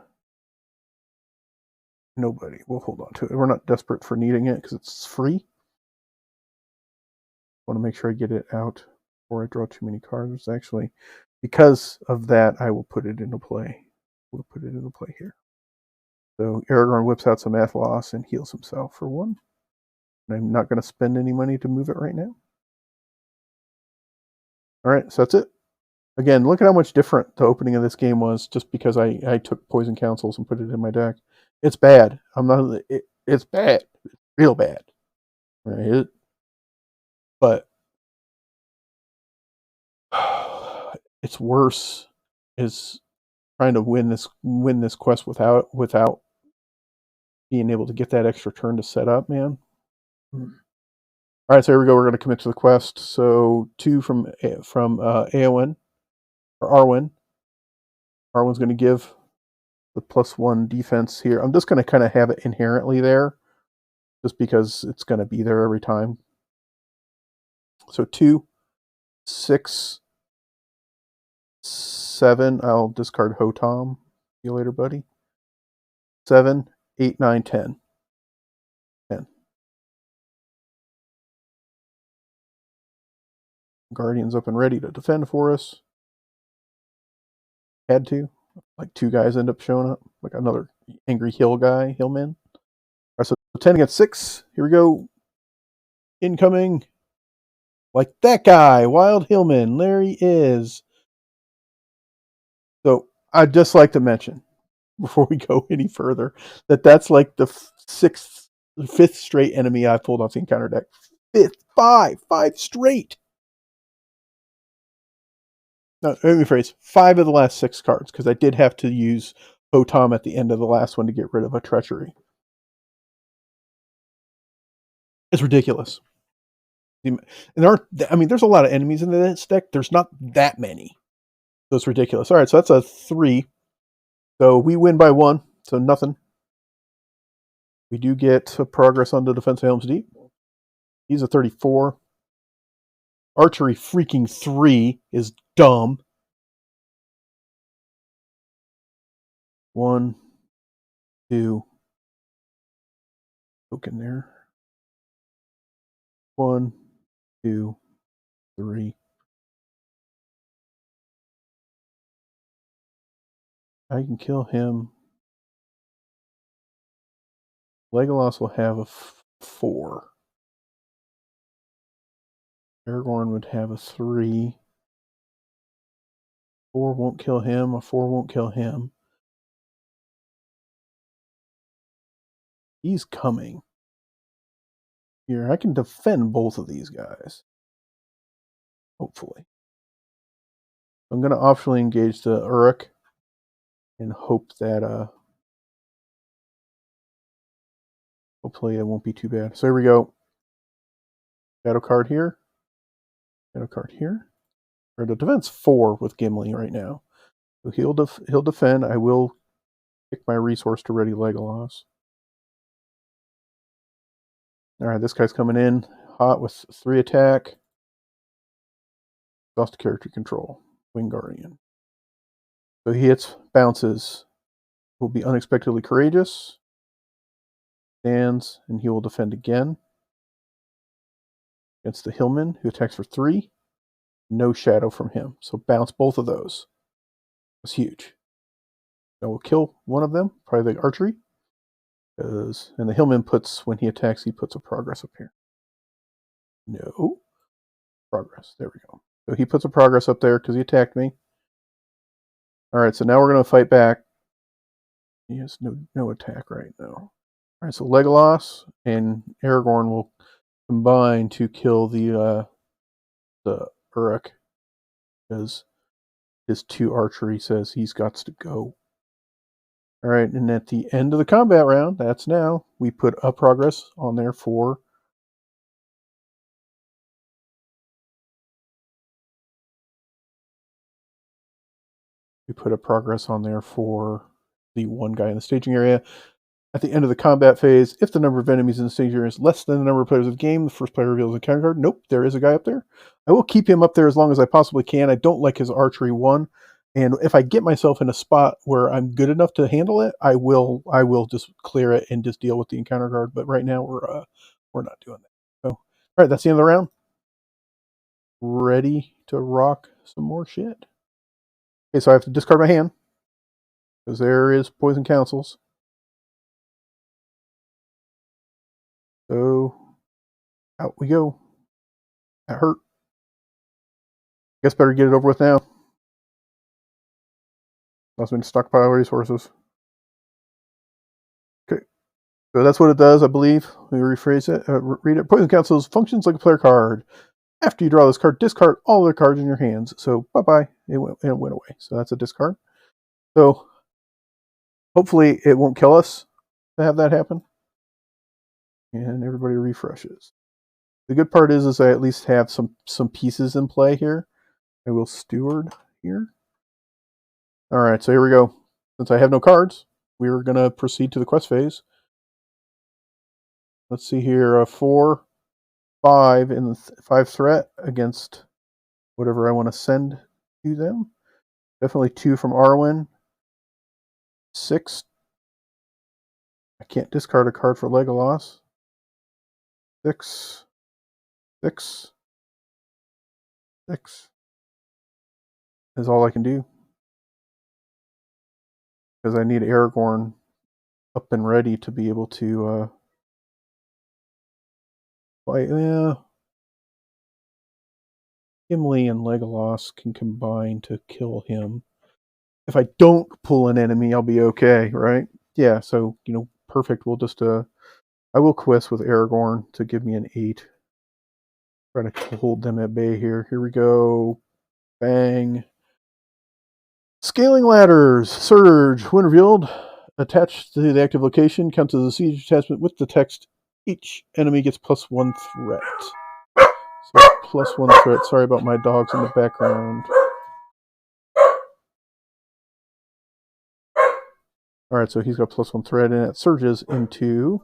nobody. We'll hold on to it. We're not desperate for needing it because it's free. I want to make sure I get it out before I draw too many cards. Actually, because of that, I will put it into play. We'll put it into play here. So Aragorn whips out some Athlos and heals himself for 1. And I'm not going to spend any money to move it right now. All right, so that's it. Again, look at how much different the opening of this game was just because I took Poison Councils and put it in my deck. It's bad. It's bad. It's real bad. Right? But it's worse is trying to win this quest without being able to get that extra turn to set up, man. All right, so here we go. We're going to commit to the quest. So 2 from Aowen or Arwen. Arwen's going to give the +1 defense here. I'm just going to kind of have it inherently there, just because it's going to be there every time. So 2, 6, 7. I'll discard Hotom. See you later, buddy. 7, 8, 9, 10. 10. Guardian's up and ready to defend for us. Had to. Like 2 guys end up showing up. Like another angry hillman. All right, so 10 against 6. Here we go. Incoming. Like that guy, Wild Hillman. There he is. So I'd just like to mention, before we go any further, that's like the 5th straight enemy I pulled off the encounter deck. 5 straight. No, let me rephrase. 5 of the last 6 cards, because I did have to use Hotom at the end of the last one to get rid of a treachery. It's ridiculous. And there's a lot of enemies in this deck. There's not that many. So it's ridiculous. All right, so that's a 3. So we win by 1, so nothing. We do get a progress on the defense of Helms Deep. He's a 34. Archery freaking 3 is dumb. 1, 2. Token there. 1, 2, 3. I can kill him. Legolas will have a 4. Aragorn would have a 3. 4 won't kill him. A 4 won't kill him. He's coming. Here, I can defend both of these guys. Hopefully. I'm going to optionally engage the Uruk and hope that hopefully it won't be too bad. So here we go. Shadow card here. Shadow card here. Or the defense 4 with Gimli right now. So he'll defend. I will pick my resource to ready Legolas. Alright, this guy's coming in hot with 3 attack. Lost character control. Wing Guardian. So he hits, bounces. Will be unexpectedly courageous. Stands, and he will defend again. Against the Hillman, who attacks for 3. No shadow from him. So bounce both of those. That's huge. I will kill one of them, probably the archery. And the Hillman puts, when he attacks, he puts a progress up here. No. Progress. There we go. So he puts a progress up there because he attacked me. Alright, so now we're going to fight back. He has no attack right now. Alright, so Legolas and Aragorn will combine to kill the Uruk, because his 2 archery says he's got to go. Alright, and at the end of the combat round, that's now, we put a progress on there for the one guy in the staging area. At the end of the combat phase, if the number of enemies in the staging area is less than the number of players of the game, the first player reveals a encounter card. Nope, there is a guy up there. I will keep him up there as long as I possibly can. I don't like his archery 1. And if I get myself in a spot where I'm good enough to handle it, I will just clear it and just deal with the encounter card. But right now we're not doing that. So, all right, that's the end of the round. Ready to rock some more shit. Okay, so I have to discard my hand because there is Poison Councils. So out we go. That hurt. Guess better get it over with now. Allows me to stockpile resources. Okay. So that's what it does, I believe. Let me rephrase it. Read it. Poison Councils functions like a player card. After you draw this card, discard all the cards in your hands. So bye-bye. It went away. So that's a discard. So hopefully it won't kill us to have that happen. And everybody refreshes. The good part is I at least have some pieces in play here. I will steward here. All right, so here we go. Since I have no cards, we're going to proceed to the quest phase. Let's see here. 4, 5 in the 5 threat against whatever I want to send to them. Definitely 2 from Arwen. 6. I can't discard a card for Legolas. 6. 6. 6 is all I can do. Because I need Aragorn up and ready to be able to fight. Gimli and Legolas can combine to kill him. If I don't pull an enemy, I'll be okay, right? Yeah, so, perfect. We'll just, I will quest with Aragorn to give me an 8. Try to hold them at bay here. Here we go. Bang. Scaling ladders. Surge. When revealed, attached to the active location, counts as a siege attachment with the text, each enemy gets +1 threat. So +1 threat. Sorry about my dogs in the background. Alright, so he's got +1 threat, and it surges into...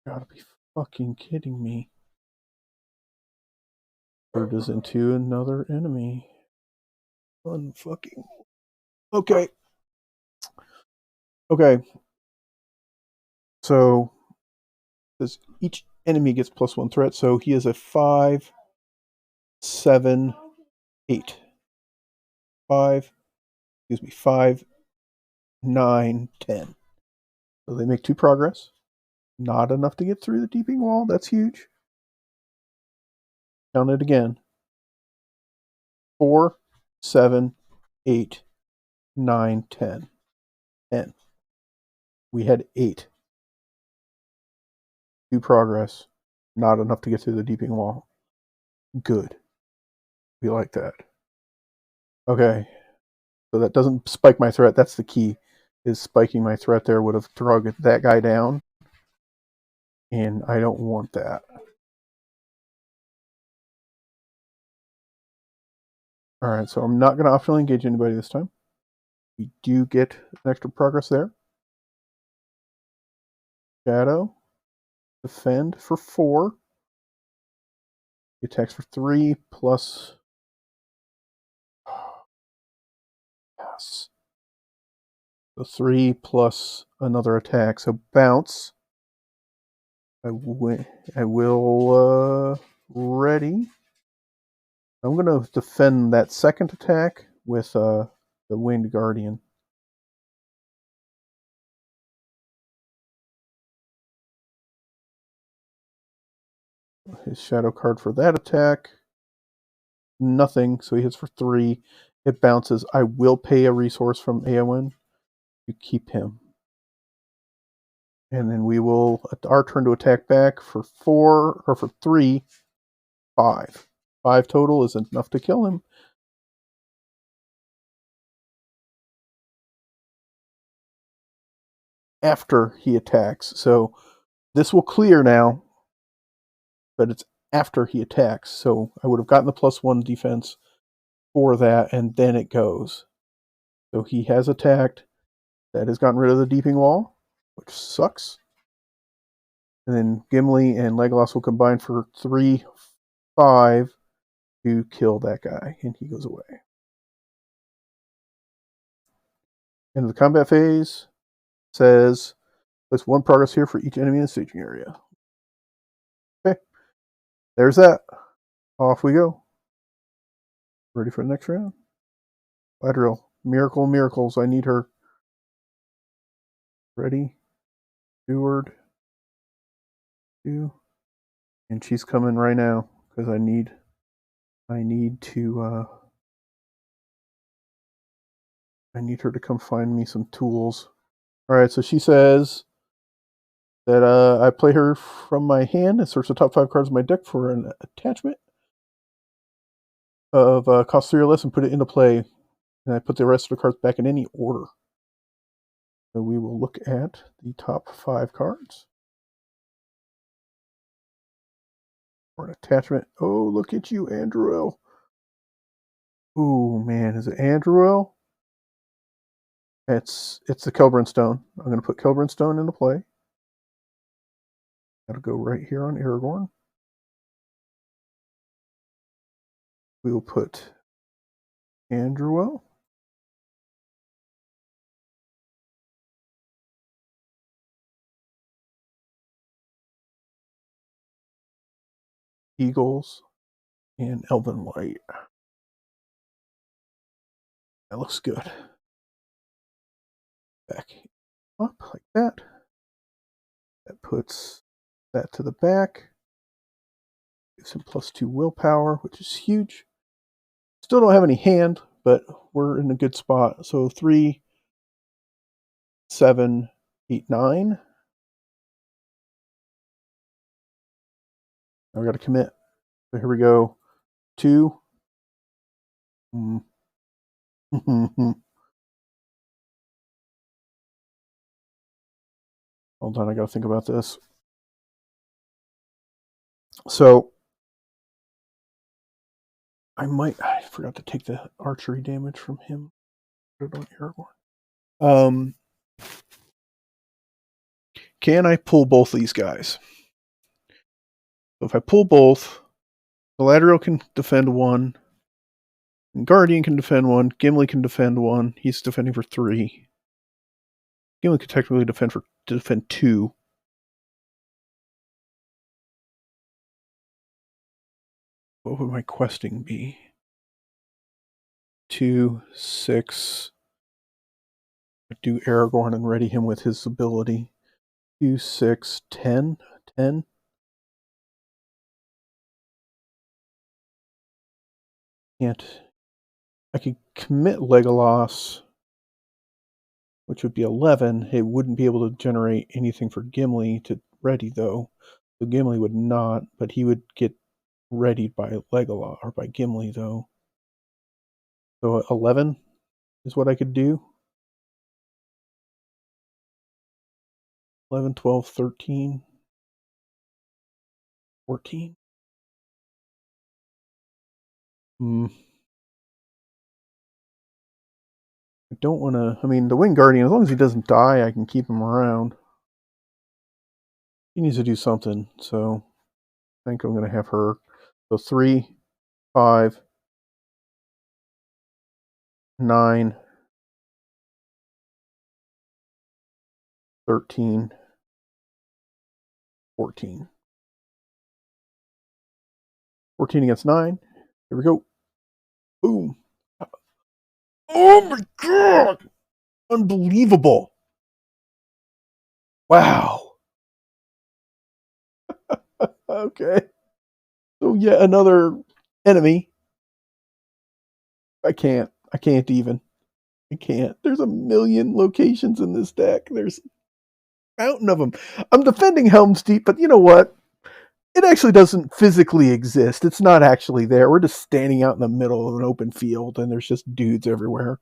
Gotta be fucking kidding me. Surges into another enemy. Unfucking... Okay. Okay. So, each enemy gets +1 threat, so he is a 5, 7, 8. 5, 9, 10. So they make 2 progress. Not enough to get through the deeping wall. That's huge. Count it again. 4, 7, 8, 9, 10. 10. We had 8. 2 progress. Not enough to get through the deeping wall. Good. We like that. Okay. So that doesn't spike my threat. That's the key. Is spiking my threat there would have drugged that guy down. And I don't want that. Alright, so I'm not going to optionally engage anybody this time. We do get an extra progress there. Shadow. Defend for 4. He attacks for 3 plus... Yes. So 3 plus another attack. So bounce. I will ready. I'm going to defend that second attack with the Winged Guardian. His shadow card for that attack. Nothing, so he hits for 3. It bounces. I will pay a resource from Eowyn to keep him. And then we will, at our turn, to attack back for 4, or for 3, 5. 5 total is enough to kill him. After he attacks. So this will clear now, but it's after he attacks. So I would have gotten the +1 defense for that, and then it goes. So he has attacked. That has gotten rid of the Deeping Wall, which sucks. And then Gimli and Legolas will combine for 3, 5 to kill that guy, and he goes away. End of the combat phase says, place 1 progress here for each enemy in the staging area. Okay, there's that. Off we go. Ready for the next round? Galadriel, miracle miracles, I need her. Ready? Steward. 2. And she's coming right now, because I need her to come find me some tools. Alright, so she says that I play her from my hand and search the top 5 cards of my deck for an attachment of cost 3 or less and put it into play. And I put the rest of the cards back in any order. So we will look at the top 5 cards. For an attachment. Oh, look at you, Andruel. Oh man, is it Andruel? It's the Kelbrin Stone. I'm going to put Kelbrin Stone into play. That'll go right here on Aragorn. We will put Andruel. Eagles and Elven White. That looks good. Back up like that. That puts that to the back. Gives him +2 willpower, which is huge. Still don't have any hand, but we're in a good spot. So 3, 7, 8, 9. Now we got to commit. So here we go. 2. Hold on, I got to think about this. So I forgot to take the archery damage from him. Put it on Aragorn. Can I pull both these guys? So if I pull both, Galadriel can defend 1, and Guardian can defend 1, Gimli can defend 1. He's defending for 3. Gimli could technically defend 2. What would my questing be? 2, 6. Do Aragorn and ready him with his ability. 2, 6, 10. 10. I could commit Legolas, which would be 11. It wouldn't be able to generate anything for Gimli to ready, though. So Gimli would not, but he would get readied by Legolas, or by Gimli, though. So 11 is what I could do. 11, 12, 13, 14. I don't want to... I mean, the Winged Guardian, as long as he doesn't die, I can keep him around. He needs to do something, so I think I'm going to have her. So 3, 5, 9, 13, 14. 14 against 9. Here we go. Boom. Oh my god! Unbelievable. Wow. Okay. So yet another enemy. I can't. I can't even. I can't. There's a million locations in this deck. There's a mountain of them. I'm defending Helms Deep, but you know what? It actually doesn't physically exist. It's not actually there. We're just standing out in the middle of an open field, and there's just dudes everywhere.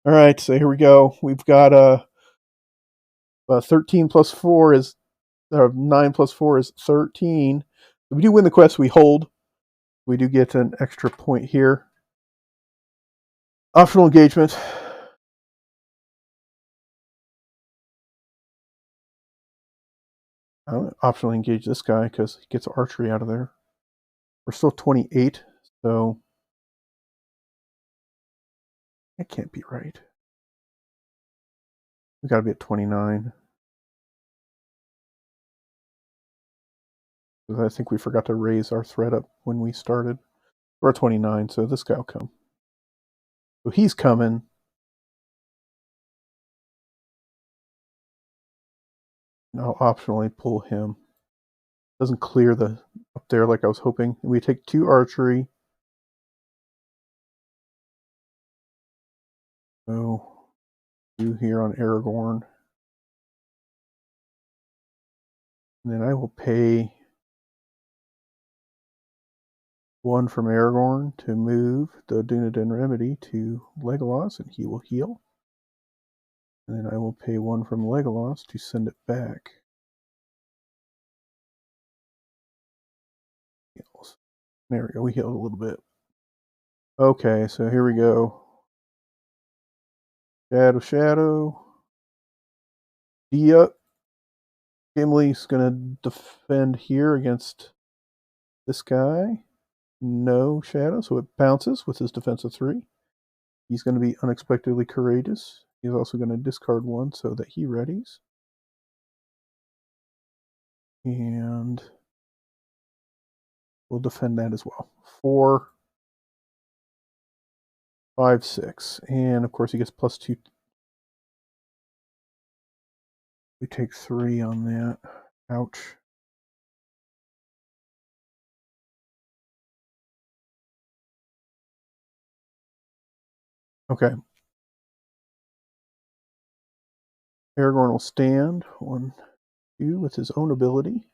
All right, so here we go. We've got 13 plus 4 is 9 plus 4 is 13. If we do win the quest, we hold. We do get an extra point here. Optional engagement. I'm going to optionally engage this guy because he gets archery out of there. We're still 28, so that can't be right. We got to be at 29. I think we forgot to raise our threat up when we started. We're at 29, so this guy will come. So he's coming. And I'll optionally pull him. Doesn't clear the up there like I was hoping. We take 2 archery. So 2 here on Aragorn. And then I will pay 1 from Aragorn to move the Dunedain Remedy to Legolas, and he will heal. And then I will pay 1 from Legolas to send it back. Heals. There we go. We healed a little bit. Okay, so here we go. Shadow. D up. Gimli's going to defend here against this guy. No shadow, so it bounces with his defense of 3. He's going to be unexpectedly courageous. He's also going to discard 1 so that he readies. And we'll defend that as well. 4, 5, 6. And of course he gets +2. We take 3 on that. Ouch. Okay. Aragorn will stand. 1, 2 with his own ability.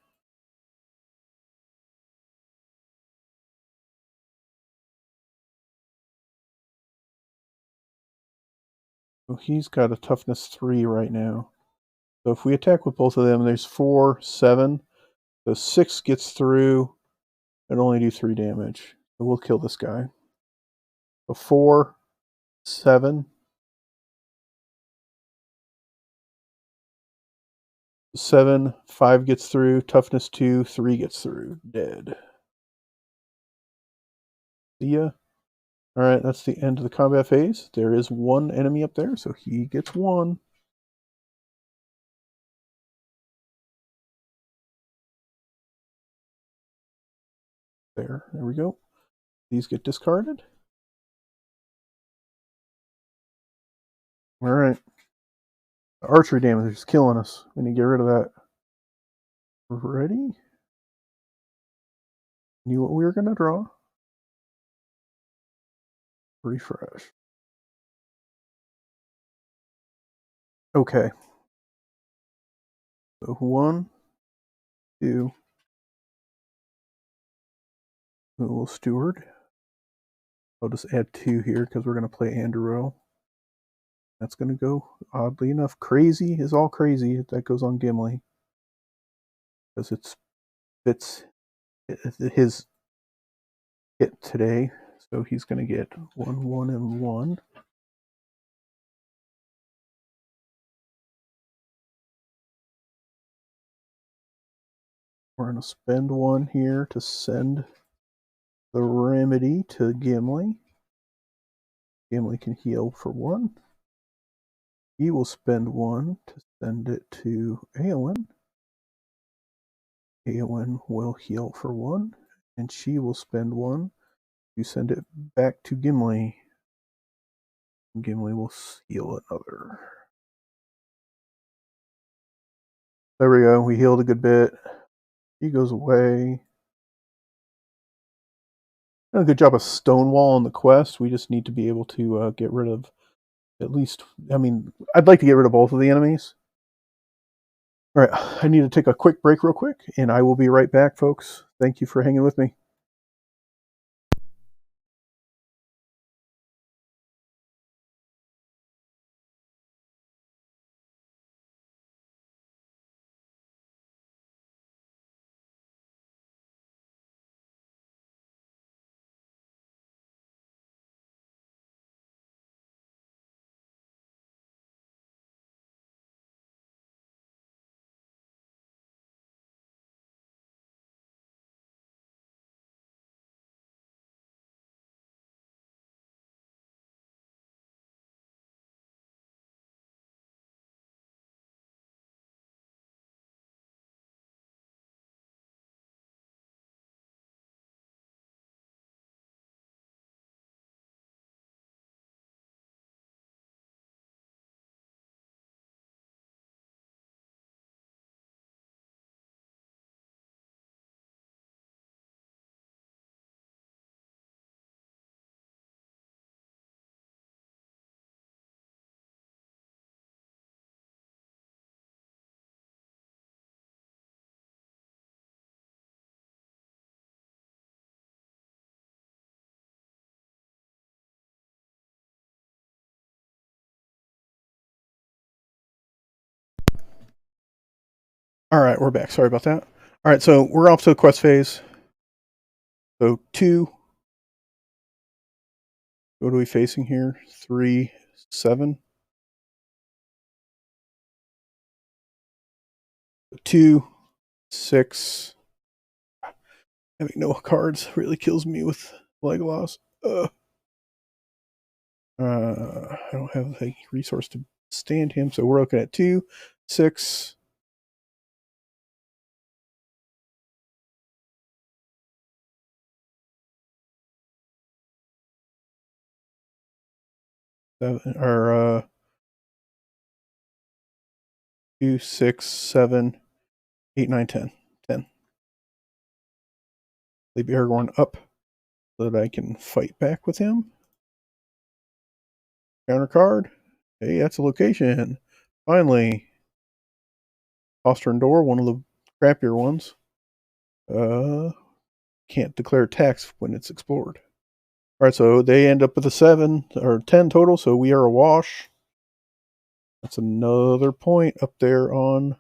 So he's got a toughness 3 right now. So if we attack with both of them, there's 4, 7. So 6 gets through and only do 3 damage. So we'll kill this guy. So 4, 7. 7, 5 gets through, toughness 2, 3 gets through. Dead. See ya. Alright, that's the end of the combat phase. There is 1 enemy up there, so he gets 1. There we go. These get discarded. Alright. Archery damage is killing us. We need to get rid of that. Ready? Knew what we were going to draw. Refresh. Okay. So 1, 2. We'll steward. I'll just add 2 here because we're going to play Andrew. That's going to go, oddly enough, crazy is all crazy. That goes on Gimli. Because it fits his hit today. So he's going to get 1, 1, and 1. We're going to spend 1 here to send the remedy to Gimli. Gimli can heal for 1. He will spend 1 to send it to Eowyn. Eowyn will heal for 1, and she will spend 1 to send it back to Gimli. Gimli will heal another. There we go. We healed a good bit. He goes away. Done a good job of stonewalling the quest. We just need to be able to get rid of at least, I mean, I'd like to get rid of both of the enemies. All right, I need to take a quick break real quick, and I will be right back, folks. Thank you for hanging with me. All right, we're back. Sorry about that. All right, so we're off to the quest phase. So 2. What are we facing here? 3, 7. 2, 6. Having no cards really kills me with Legolas. I don't have a resource to stand him, so we're looking at 2, 6. Or 2, 6, 7, 8, 9, 10. 10. Leave Aragorn up so that I can fight back with him. Counter card. Hey, that's a location. Finally. Postern Door, one of the crappier ones. Can't declare tax when it's explored. Alright, so they end up with a 7 or 10 total, so we are awash. That's another point up there on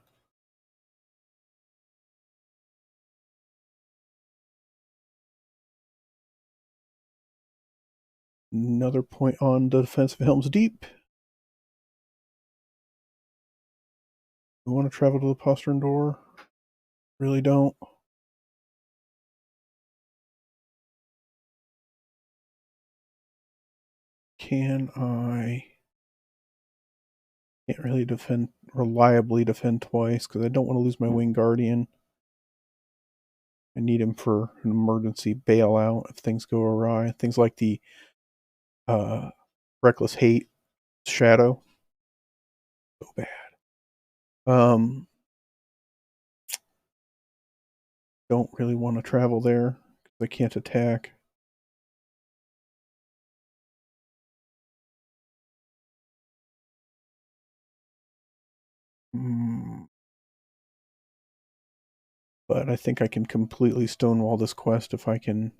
another point on the defense of Helms Deep. We want to travel to the Postern Door. Really don't. Can I? Can't really reliably defend twice because I don't want to lose my Wing Guardian. I need him for an emergency bailout if things go awry. Things like the Reckless Hate Shadow. So bad. Don't really want to travel there because I can't attack. But I think I can completely stonewall this quest if I can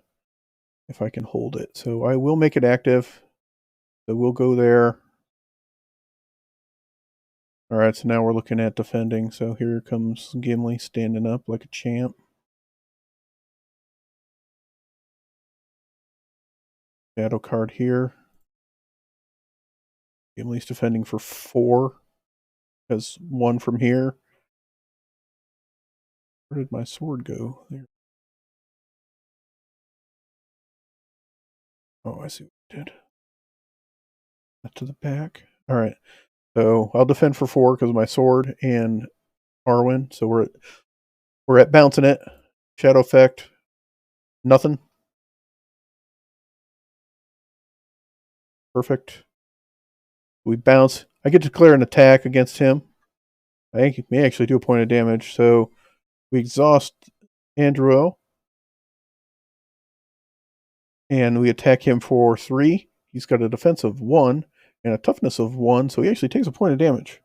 hold it. So I will make it active. So we'll go there. All right, so now we're looking at defending. So here comes Gimli standing up like a champ. Shadow card here. Gimli's defending for 4. Has 1 from here. Where did my sword go? There. Oh, I see what I did. That to the back. All right. So I'll defend for 4 because of my sword and Arwen. So we're at bouncing it. Shadow effect. Nothing. Perfect. We bounce. I get to declare an attack against him. I may actually do a point of damage. So we exhaust Andrew. And we attack him for 3. He's got a defense of 1 and a toughness of 1. So he actually takes a point of damage.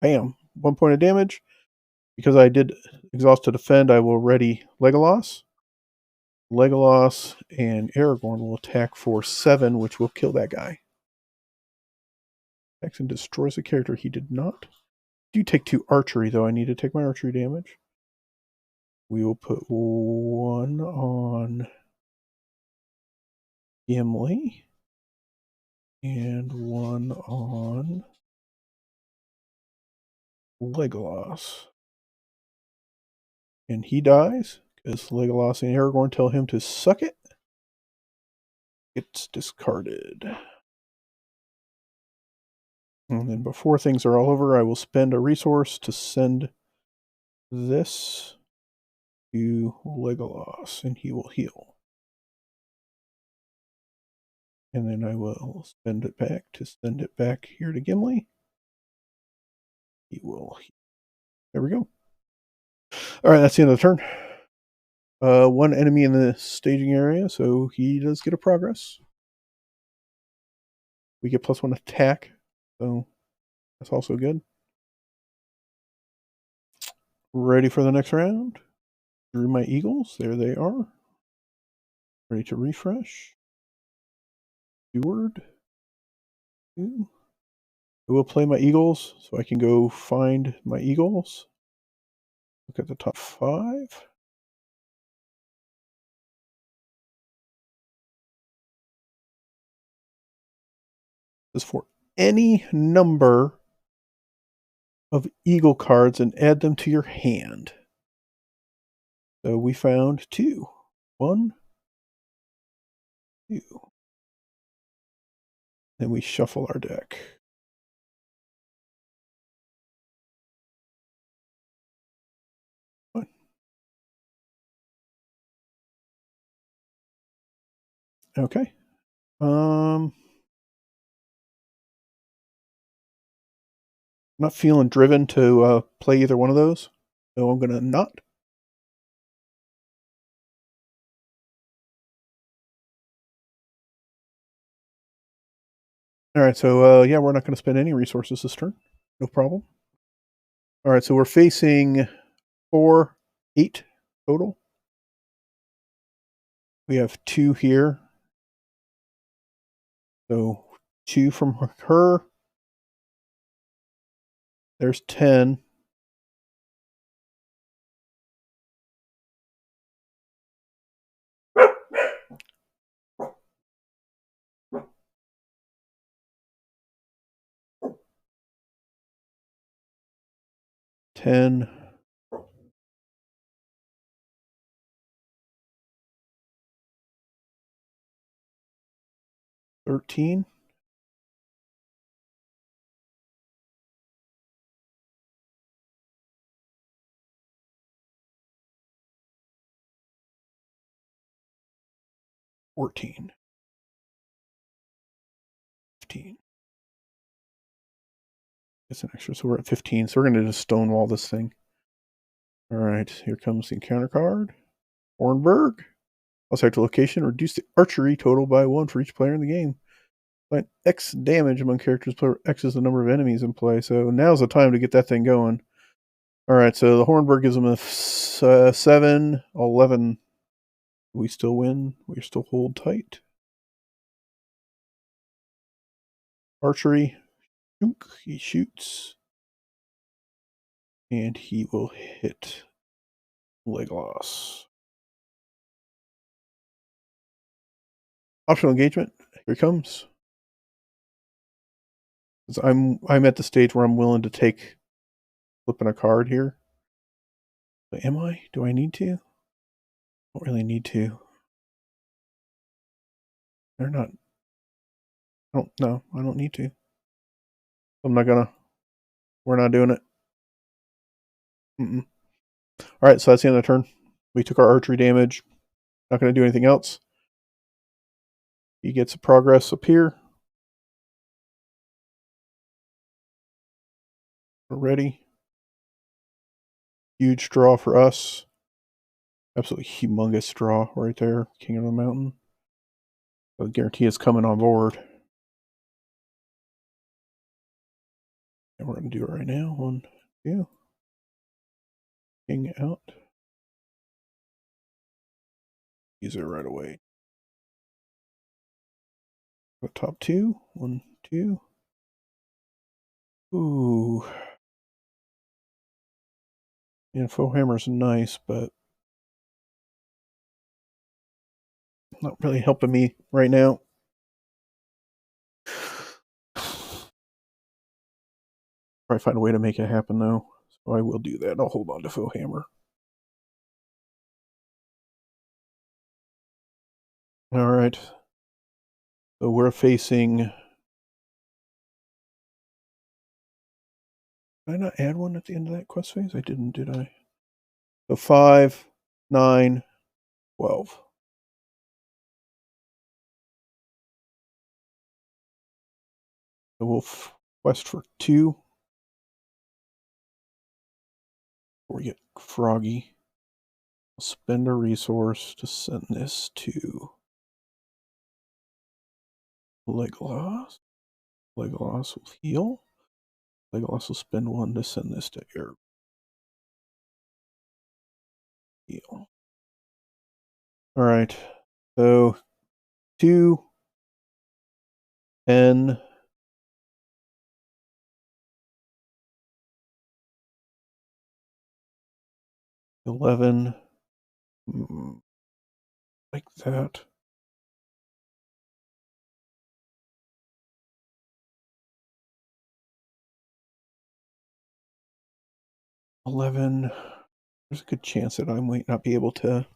Bam. 1 point of damage. Because I did exhaust to defend, I will ready Legolas. Legolas and Aragorn will attack for 7, which will kill that guy. Attacks and destroys a character. He did not. I do take 2 archery, though. I need to take my archery damage. We will put 1 on Gimli and 1 on Legolas. And he dies because Legolas and Aragorn tell him to suck it. It's discarded. And then before things are all over, I will spend a resource to send this to Legolas, and he will heal. And then I will spend it back to send it back here to Gimli. He will heal. There we go. All right, that's the end of the turn. 1 enemy in the staging area, so he does get a progress. We get +1 attack, so that's also good. Ready for the next round. Drew my eagles. There they are. Ready to refresh. Steward. I will play my eagles so I can go find my eagles. Look at the top 5. This is for any number of eagle cards and add them to your hand. So we found 2. 1, 2. Then we shuffle our deck. One. Okay. Not feeling driven to play either one of those, so I'm going to not. All right, so yeah, we're not going to spend any resources this turn. No problem. All right, so we're facing 4, 8 total. We have 2 here. So 2 from her. There's 10. $10. 13. 14. 15. It's an extra, so we're at 15. So we're going to just stonewall this thing. All right, here comes the encounter card. Hornburg. I'll select a location. Reduce the archery total by 1 for each player in the game. Find X damage among characters. Player X is the number of enemies in play. So now's the time to get that thing going. All right, so the Hornburg gives them a 7, 11. We still win. We still hold tight. Archery. He shoots. And he will hit Legolas. Optional engagement. Here he comes. I'm at the stage where I'm willing to take flipping a card here. But am I? Do I need to? I don't really need to. They're not. I don't need to. I'm not gonna. We're not doing it. All right, so that's the end of the turn. We took our archery damage. Not gonna do anything else. He gets a progress up here. We're ready. Huge draw for us. Absolutely humongous draw right there. King of the Mountain. I guarantee it's coming on board. And we're going to do it right now. 1, 2. King out. Use it right away. The top 2. 1, 2. Ooh. And faux hammer's nice, but not really helping me right now. Probably find a way to make it happen though. So I will do that. I'll hold on to faux hammer. All right. So we're facing. Did I not add one at the end of that quest phase? I didn't, did I? So 5, 9, 12. So we'll quest for 2. Before we get froggy. I'll spend a resource to send this to Legolas. Legolas will heal. Legolas will spend 1 to send this to Air. Heal. All right. So 2, 10, 11, like that. 11. There's a good chance that I might not be able to.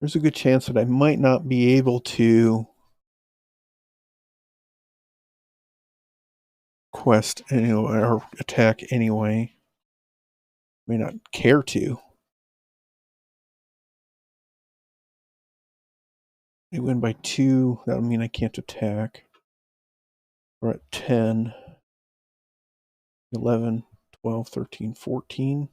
There's a good chance that I might not be able to quest anyway or attack anyway. May not care to. I win by 2. That'll mean I can't attack. We're at 10, 11, 12, 13, 14.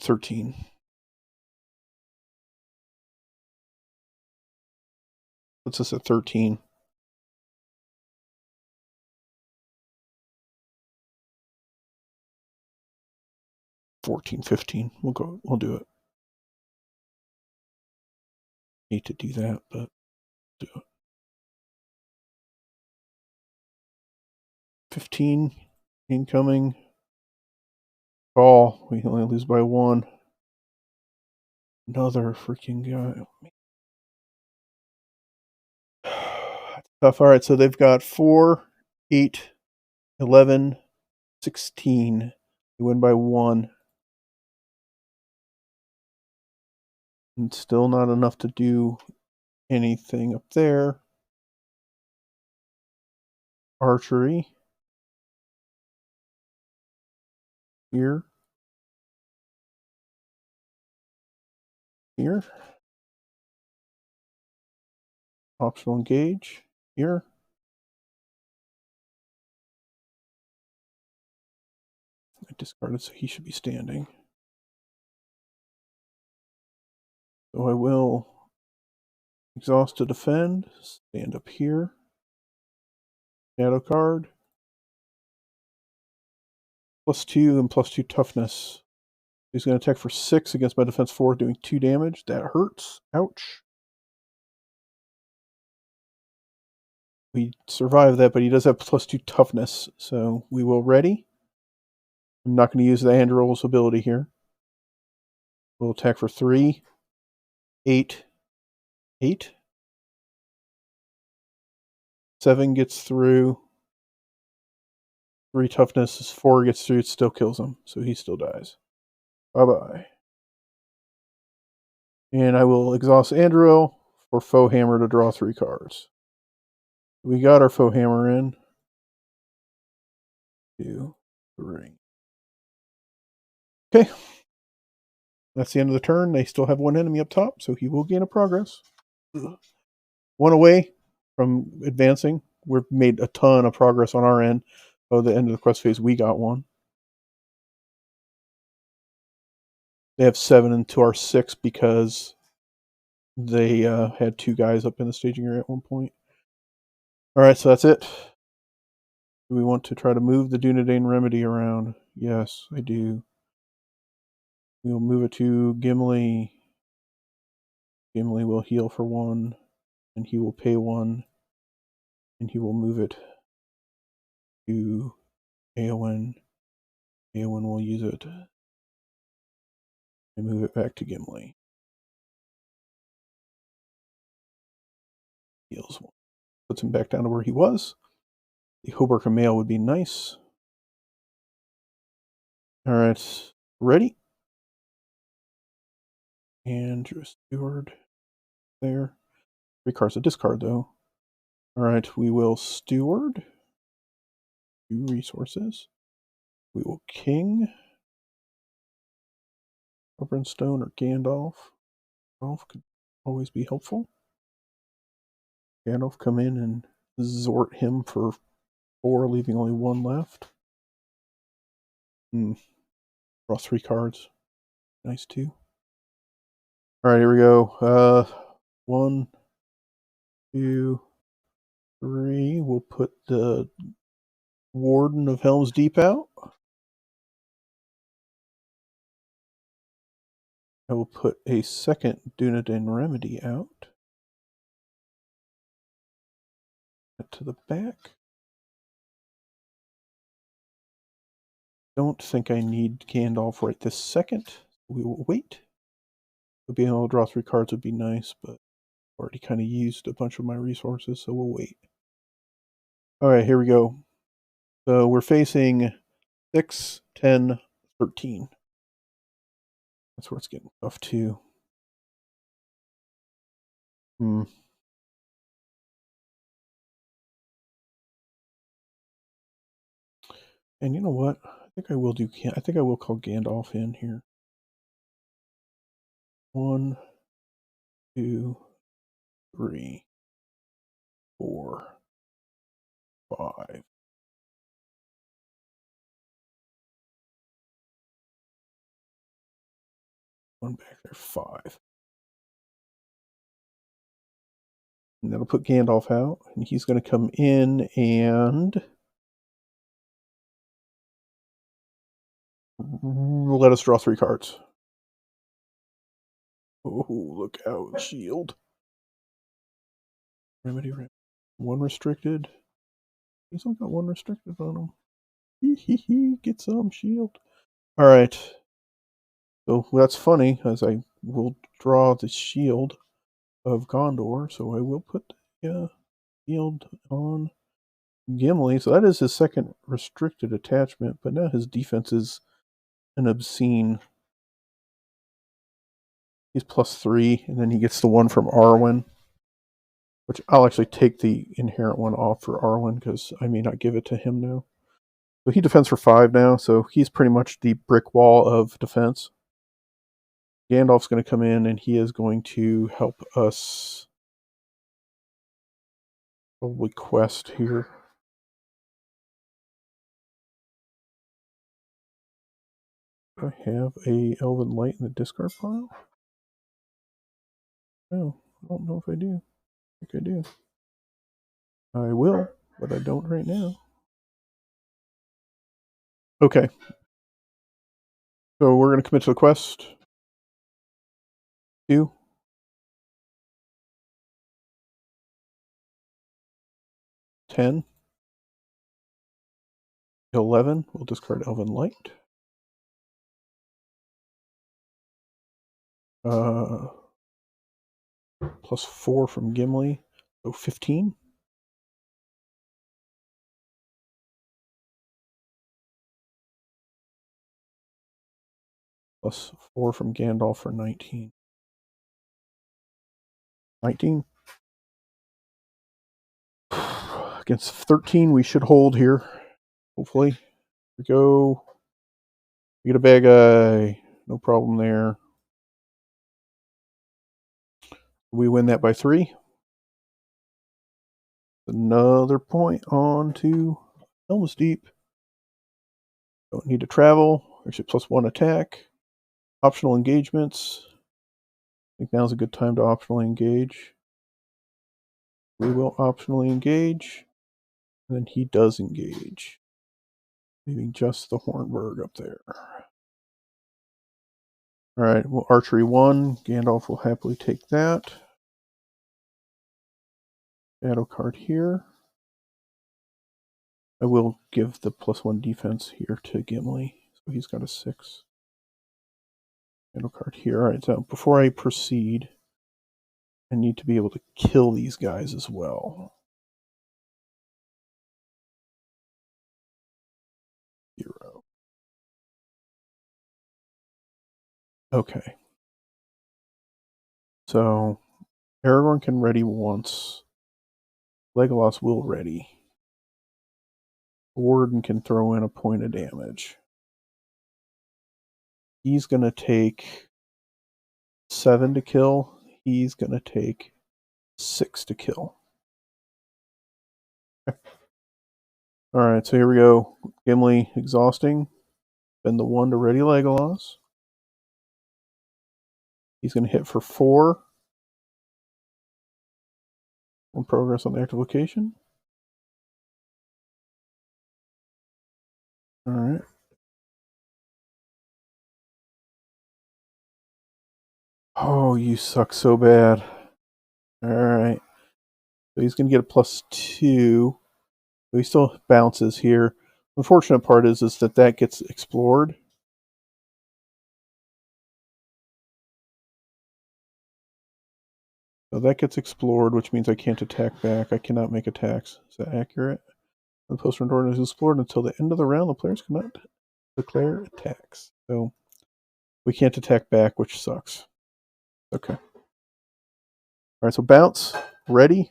13. Puts us at 13. 14, 15. We'll do it. Hate to do that, but do it. 15 incoming. Call. We only lose by 1. Another freaking guy. That's tough. All right, so they've got 4, 8, 11, 16. They win by 1. And still not enough to do anything up there. Archery. Here. Here. Optional engage. Here. I discarded, so he should be standing. So I will exhaust to defend. Stand up here. Shadow card. +2 and +2 toughness. He's going to attack for 6 against my defense 4, doing 2 damage. That hurts. Ouch. We survived that, but he does have +2 toughness, so we will ready. I'm not going to use the Androl's ability here. We'll attack for 3, 8, 8. 7 gets through. 3 toughness, 4 gets through, it still kills him, so he still dies. Bye-bye. And I will exhaust Andril for Faux Hammer to draw 3 cards. We got our Faux Hammer in. 2, 3. Okay. That's the end of the turn. They still have one enemy up top, so he will gain a progress. One away from advancing. We've made a ton of progress on our end. Oh, the end of the quest phase, we got one. They have 7 into our 6 because they had 2 guys up in the staging area at one point. All right, so that's it. Do we want to try to move the Dunedain Remedy around? Yes, I do. We'll move it to Gimli. Gimli will heal for 1, and he will pay 1, and he will move it to Eowyn. Eowyn will use it and move it back to Gimli. Heals 1. Puts him back down to where he was. The Hobarka Mail would be nice. All right, ready? And Drew Steward there. 3 cards to discard, though. All right, we will Steward. 2 resources. We will King. Stone or Gandalf. Gandalf could always be helpful. Gandalf come in and Zort him for 4, leaving only 1 left. Draw 3 cards. Nice too. All right, here we go. 1, 2, 3. We'll put the Warden of Helms Deep out. I will put a second Dunedain Remedy out. To the back. Don't think I need Gandalf right this second. We will wait. Being able to draw 3 cards would be nice, but I've already kind of used a bunch of my resources, so we'll wait. All right, here we go. So we're facing 6, 10, 13. That's where it's getting tough too. And you know what? I think I will do. I think I will call Gandalf in here. 1, 2, 3, 4, 5. One back there, 5. And that'll put Gandalf out, and he's going to come in and let us draw 3 cards. Oh, look out. Shield. Remedy. 1 restricted. He's only got 1 restricted on him. Get some shield. All right. So that's funny, as I will draw the shield of Gondor. So I will put the shield on Gimli. So that is his second restricted attachment, but now his defense is an obscene. He's +3, and then he gets the 1 from Arwen, which I'll actually take the inherent 1 off for Arwen because I may not give it to him now. So he defends for 5 now, so he's pretty much the brick wall of defense. Gandalf's going to come in, and he is going to help us probably quest here. Do I have a Elven Light in the discard pile? No, I don't know if I do. I think I do. I will, but I don't right now. Okay. So we're going to commit to the quest. 2. 10. 11. We'll discard Elven Light. +4 from Gimli. So 15. +4 from Gandalf for 19. 19. Against 13, we should hold here. Hopefully. Here we go. We get a bad guy. No problem there. We win that by 3. Another point on to Helms Deep. Don't need to travel. Actually, +1 attack. Optional engagements. I think now's a good time to optionally engage. We will optionally engage. And then he does engage. Leaving just the Hornberg up there. Alright, well, archery 1. Gandalf will happily take that. Shadow card here. I will give the +1 defense here to Gimli. So he's got a 6. Shadow card here. Alright, so before I proceed, I need to be able to kill these guys as well. 0. Okay. So Aragorn can ready once. Legolas will ready. Warden can throw in a point of damage. He's going to take 7 to kill. He's going to take 6 to kill. Alright, so here we go. Gimli exhausting. Spend the 1 to ready Legolas. He's going to hit for 4. On progress on the active location. Alright. Oh, you suck so bad. Alright. So he's going to get a +2. So he still bounces here. The unfortunate part is that gets explored. So that gets explored, which means I can't attack back. I cannot make attacks. Is that accurate? The post-round order is explored until the end of the round. The players cannot declare attacks. So we can't attack back, which sucks. Okay. Alright, so bounce. Ready.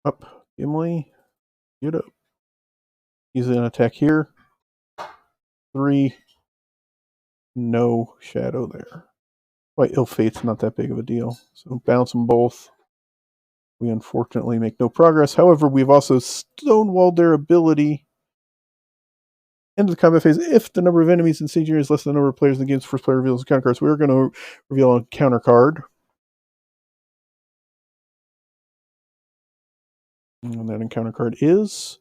Up. Gimli. Get up. He's going to attack here. 3. No shadow there. Well, ill fate's not that big of a deal. So bounce them both. We unfortunately make no progress. However, we've also stonewalled their ability. End of the combat phase. If the number of enemies in stage area is less than the number of players in the game's first player reveals a counter card, so we're going to reveal a counter card. And that encounter card is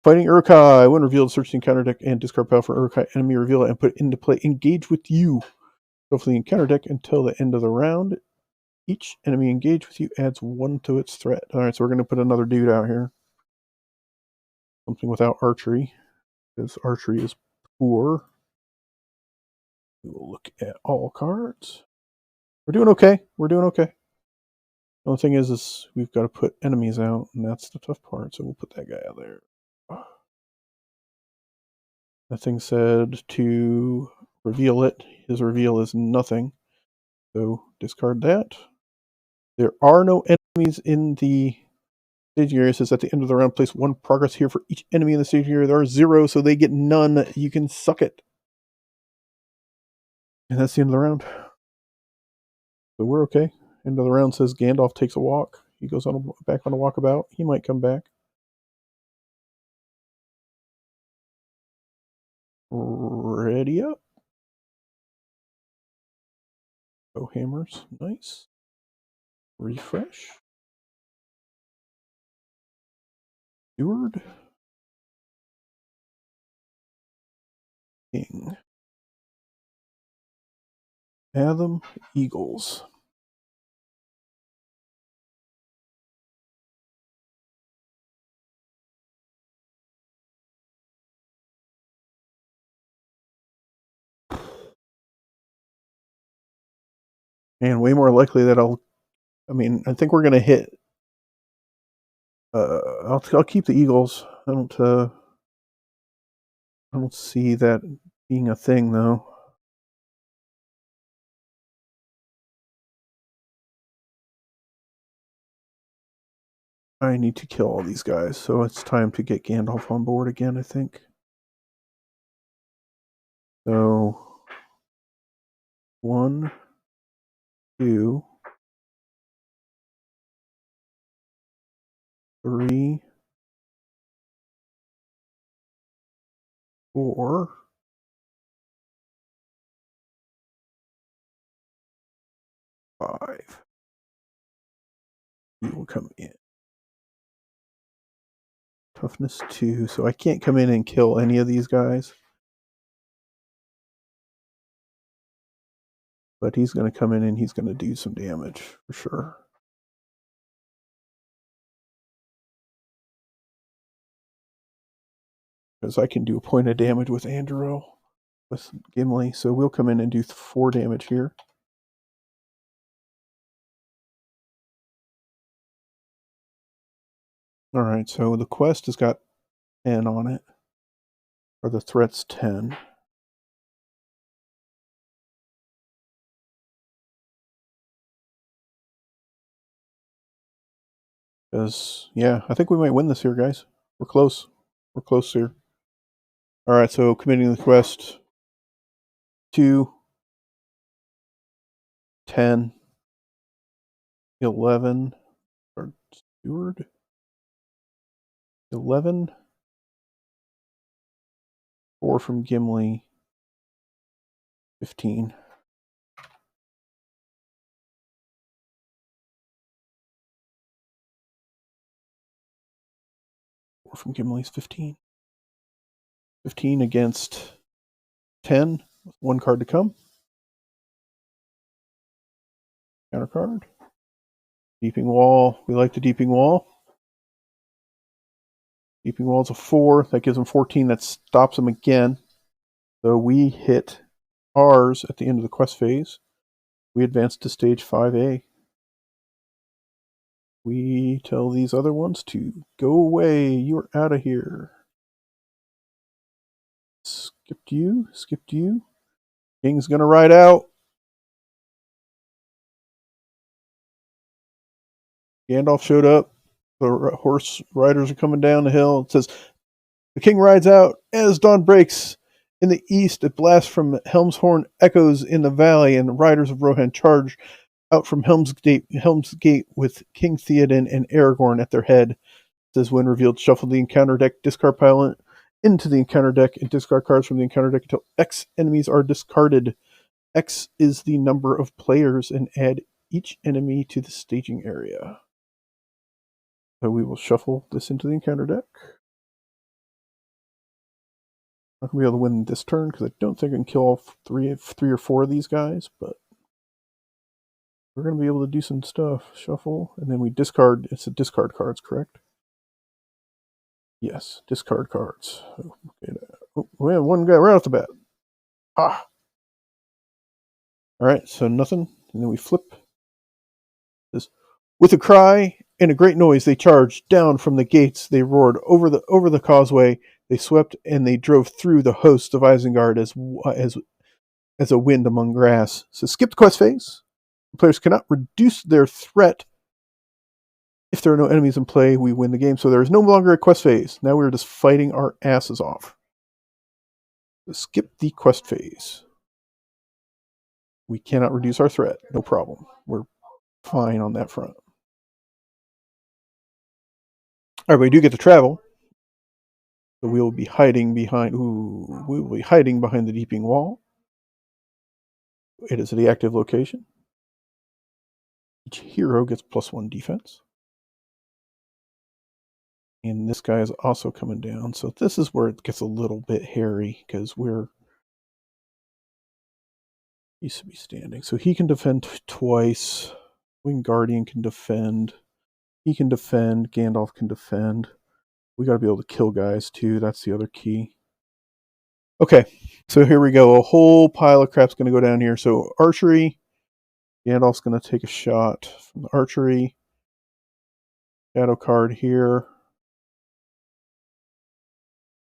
Fighting Uruk-hai. When revealed, search the encounter deck and discard pile for Uruk-hai enemy, reveal it, and put it into play. Engage with you. Go for the encounter deck until the end of the round. Each enemy engaged with you adds 1 to its threat. Alright, so we're going to put another dude out here. Something without archery, because archery is poor. We will look at all cards. We're doing okay. We're doing okay. The only thing is we've got to put enemies out, and that's the tough part, so we'll put that guy out there. That thing said to reveal it. His reveal is nothing. So discard that. There are no enemies in the staging area. It says at the end of the round, place 1 progress here for each enemy in the staging area. There are 0, so they get none. You can suck it. And that's the end of the round. So we're okay. End of the round says Gandalf takes a walk. He goes back on a walkabout. He might come back. Ready up. Oh, hammers. Nice. Refresh. Steward. King. Fathom. Eagles. And way more likely that I think we're going to hit. I'll keep the Eagles. I don't see that being a thing, though. I need to kill all these guys, so it's time to get Gandalf on board again, I think. So 1, 2, 3, 4, 5. He will come in. Toughness 2, so I can't come in and kill any of these guys. But he's going to come in and he's going to do some damage for sure. Because I can do a point of damage with Andrew, with Gimli. So we'll come in and do 4 damage here. Alright, so the quest has got 10 on it. Or the threat's 10. Because, yeah, I think we might win this here, guys. We're close. We're close here. Alright, so committing the quest. 2, 10, 11, or steward. 11, 4 from Gimli, 15. From Gimli's 15. 15 against 10. 1 card to come. Counter card. Deeping Wall. We like the Deeping Wall. Deeping Wall's a 4. That gives him 14. That stops him again. So we hit ours at the end of the quest phase. We advance to stage 5A. We tell these other ones to go away. You're out of here. Skipped you. Skipped you. King's going to ride out. Gandalf showed up. The horse riders are coming down the hill. It says, the king rides out. As dawn breaks in the east, a blast from Helms' horn echoes in the valley, and the riders of Rohan charge out from Helm's Gate with King Theoden and Aragorn at their head. It says, when revealed, shuffle the encounter deck, discard pile into the encounter deck, and discard cards from the encounter deck until X enemies are discarded. X is the number of players, and add each enemy to the staging area. So we will shuffle this into the encounter deck. Not going to be able to win this turn because I don't think I can kill all three or four of these guys, but we're going to be able to do some stuff. Shuffle, and then we discard. It's a discard cards, correct? Yes, discard cards. Okay. Oh, we have one guy right off the bat. Ah! Alright, so nothing. And then we flip. This. With a cry and a great noise, they charged down from the gates. They roared over the causeway. They swept and they drove through the host of Isengard as a wind among grass. So skip the quest phase. The players cannot reduce their threat. If there are no enemies in play, we win the game. So there is no longer a quest phase. Now we're just fighting our asses off. So skip the quest phase. We cannot reduce our threat. No problem. We're fine on that front. All right, we do get to travel. So we will be hiding behind. We will be hiding behind the Deeping Wall. It is the active location. Each hero gets +1 defense. And this guy is also coming down. So this is where it gets a little bit hairy because he should be standing. So he can defend twice. Wing Guardian can defend. He can defend. Gandalf can defend. We got to be able to kill guys too. That's the other key. Okay, so here we go. A whole pile of crap's going to go down here. So archery. Gandalf's going to take a shot from the archery. Shadow card here.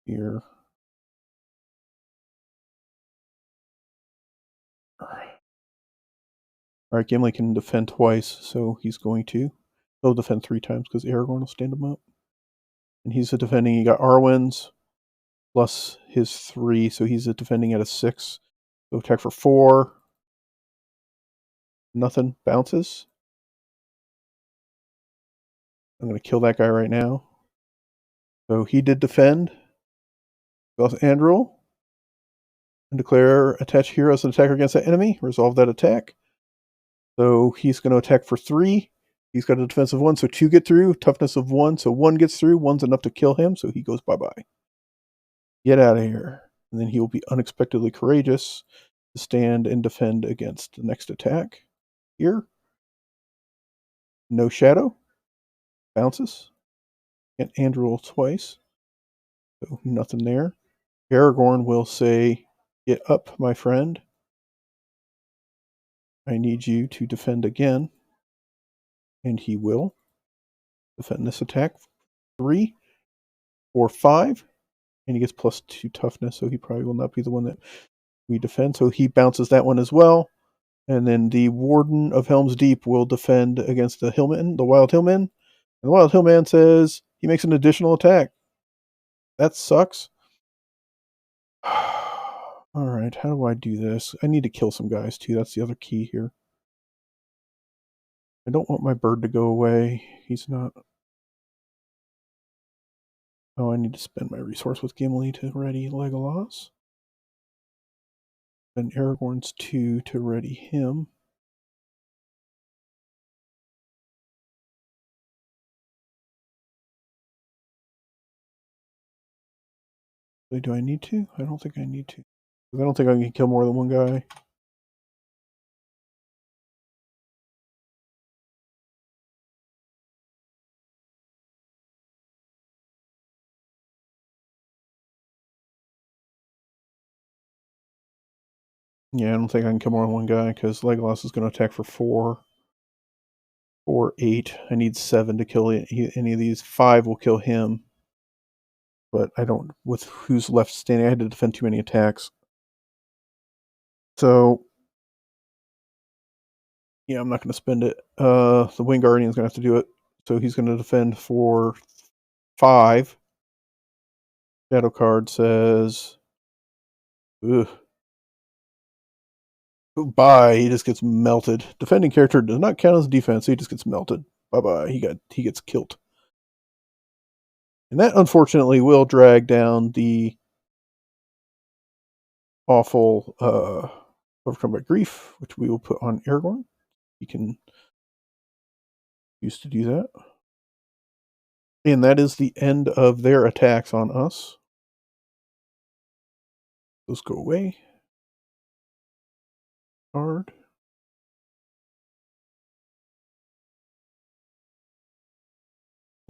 Here. Alright, Gimli can defend twice, so he's going to. He'll defend 3 times because Aragorn will stand him up. And he's defending. You got Arwen's. plus his 3, so he's defending at a 6. So attack for 4. Nothing. Bounces. I'm going to kill that guy right now. So he did defend. Plus Andrew. And declare attach hero as an attacker against that enemy. Resolve that attack. So he's going to attack for 3. He's got a defense of 1, so 2 get through. Toughness of 1, so 1 gets through. 1's enough to kill him, so he goes bye-bye. Get out of here. And then he will be unexpectedly courageous to stand and defend against the next attack. Here. No shadow. Bounces. And Andrew roll twice. So nothing there. Aragorn will say, get up, my friend. I need you to defend again. And he will. Defend this attack. 3, 4, 5. And he gets plus 2 toughness, so he probably will not be the one that we defend. So he bounces that one as well. And then the Warden of Helm's Deep will defend against the Hillman, the Wild Hillman. And the Wild Hillman says he makes an additional attack. That sucks. Alright, how do I do this? I need to kill some guys too. That's the other key here. I don't want my bird to go away. He's not... Oh, I need to spend my resource with Gimli to ready Legolas. And Aragorn's 2 to ready him. Do I need to? I don't think I need to. I don't think I can kill more than one guy. Yeah, I don't think I can kill more than one guy because Legolas is going to attack for 4 or 8. I need 7 to kill any of these. 5 will kill him. But I don't, with who's left standing, I had to defend too many attacks. So, yeah, I'm not going to spend it. The Wing Guardian's going to have to do it. So he's going to defend for 5. Shadow card says, ugh. Bye. He just gets melted. Defending character does not count as defense. So he just gets melted. Bye-bye. He gets killed. And that, unfortunately, will drag down the awful Overcome by Grief, which we will put on Aragorn. He can use to do that. And that is the end of their attacks on us. Those go away. Card.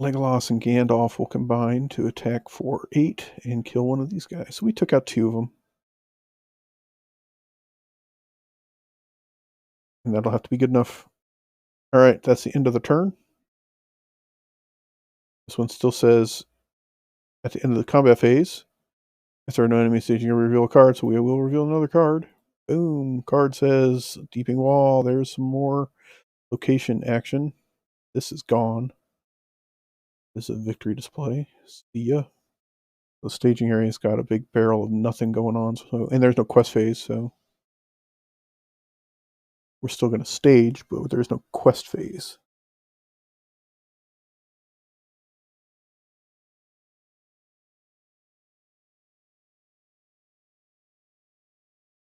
Legolas and Gandalf will combine to attack for 8 and kill one of these guys. So we took out 2 of them. And that'll have to be good enough. Alright, that's the end of the turn. This one still says, at the end of the combat phase, if there are no enemies staging, you reveal a card, so we will reveal another card. Boom. Card says, Deeping Wall. There's some more location action. This is gone. This is a victory display. See ya. The staging area's got a big barrel of nothing going on, so, and there's no quest phase, so we're still going to stage, but there's no quest phase.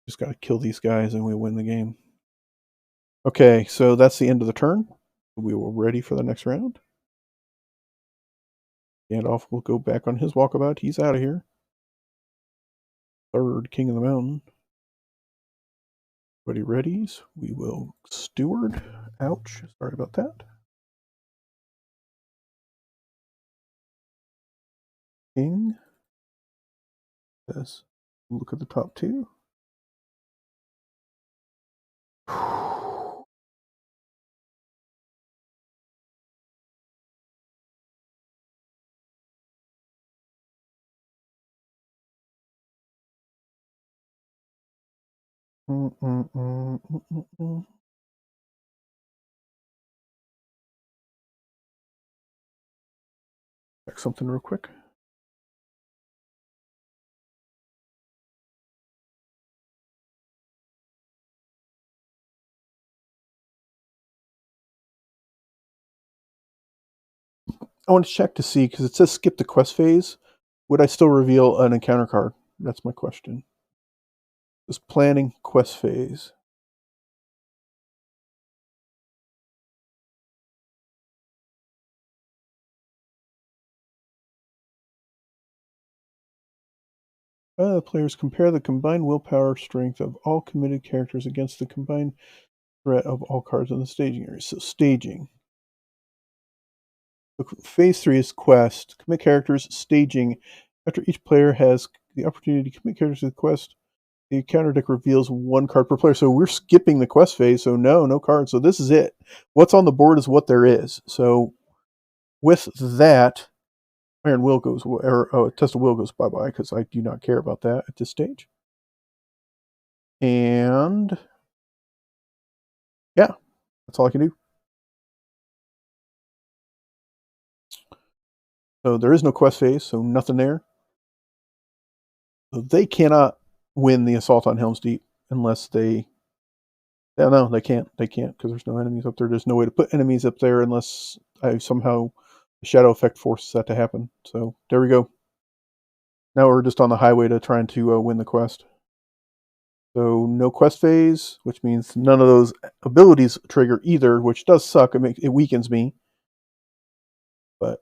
Just got to kill these guys and we win the game. Okay, so that's the end of the turn. We were ready for the next round. Gandalf will go back on his walkabout. He's out of here. Third King of the Mountain. Everybody readies. We will steward. Ouch. Sorry about that. King. Let's look at the top 2. Check something real quick. I want to check to see, because it says skip the quest phase. Would I still reveal an encounter card? That's my question. This planning quest phase. Players compare the combined willpower strength of all committed characters against the combined threat of all cards in the staging area. So staging. Phase 3 is quest. Commit characters, staging. After each player has the opportunity to commit characters to the quest, the encounter deck reveals one card per player. So we're skipping the quest phase, so no cards. So this is it. What's on the board is what there is. So with that, Iron Will goes, or Test of Will goes bye-bye, because I do not care about that at this stage. And yeah, that's all I can do. So there is no quest phase, so nothing there. So they cannot win the assault on Helm's Deep unless they... Yeah, no, they can't. They can't, because there's no enemies up there. There's no way to put enemies up there unless I somehow shadow effect forces that to happen. So there we go. Now we're just on the highway to trying to win the quest. So no quest phase, which means none of those abilities trigger either, which does suck. It weakens me. But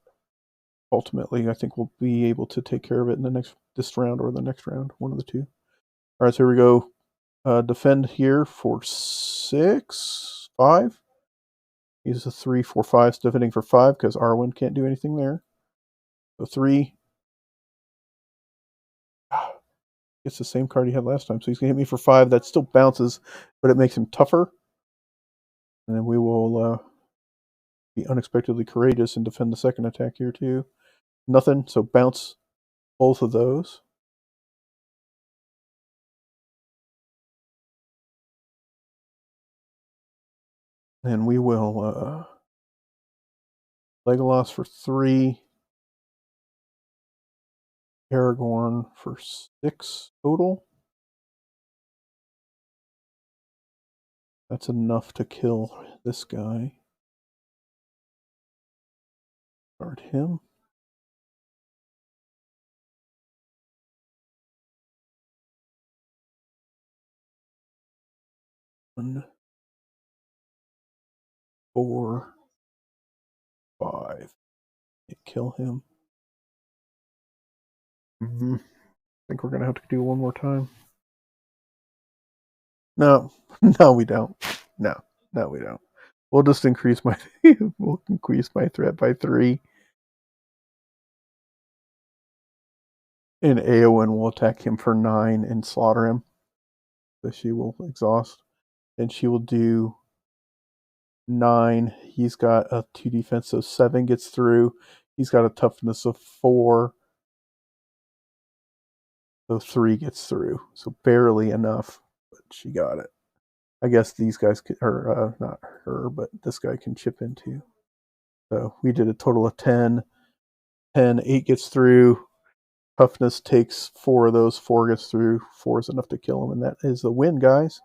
ultimately, I think we'll be able to take care of it in this round or the next round, one of the two. All right, so here we go. Defend here for 6, 5. Use a 3, 4, 5. Defending for 5 because Arwen can't do anything there. So 3. It's the same card he had last time, so he's going to hit me for 5. That still bounces, but it makes him tougher. And then we will be unexpectedly courageous and defend the second attack here too. Nothing, so bounce both of those. And we will Legolas for 3. Aragorn for 6 total. That's enough to kill this guy. Guard him. One, 4, 5. Kill him. I think we're going to have to do one more time. No, no, we don't. No, we don't. We'll just increase my threat by 3. And Eowyn will attack him for 9 and slaughter him. So she will exhaust. And she will do 9. He's got a 2 defense, so 7 gets through. He's got a toughness of 4. So 3 gets through. So barely enough, but she got it. I guess these guys could, or not her, but this guy can chip in too. So we did a total of 10. 10, 8 gets through. Toughness takes 4 of those. 4 gets through. 4 is enough to kill him, and that is the win, guys.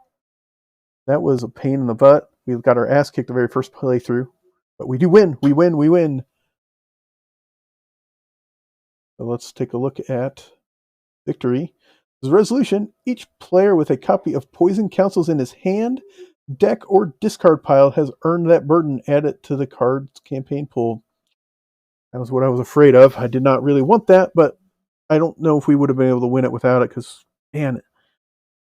That was a pain in the butt. We got our ass kicked the very first playthrough, but we do win. We win. So let's take a look at victory. As a resolution, each player with a copy of Poison Counsels in his hand, deck, or discard pile has earned that burden. Add it to the card's campaign pool. That was what I was afraid of. I did not really want that, but I don't know if we would have been able to win it without it, because, man,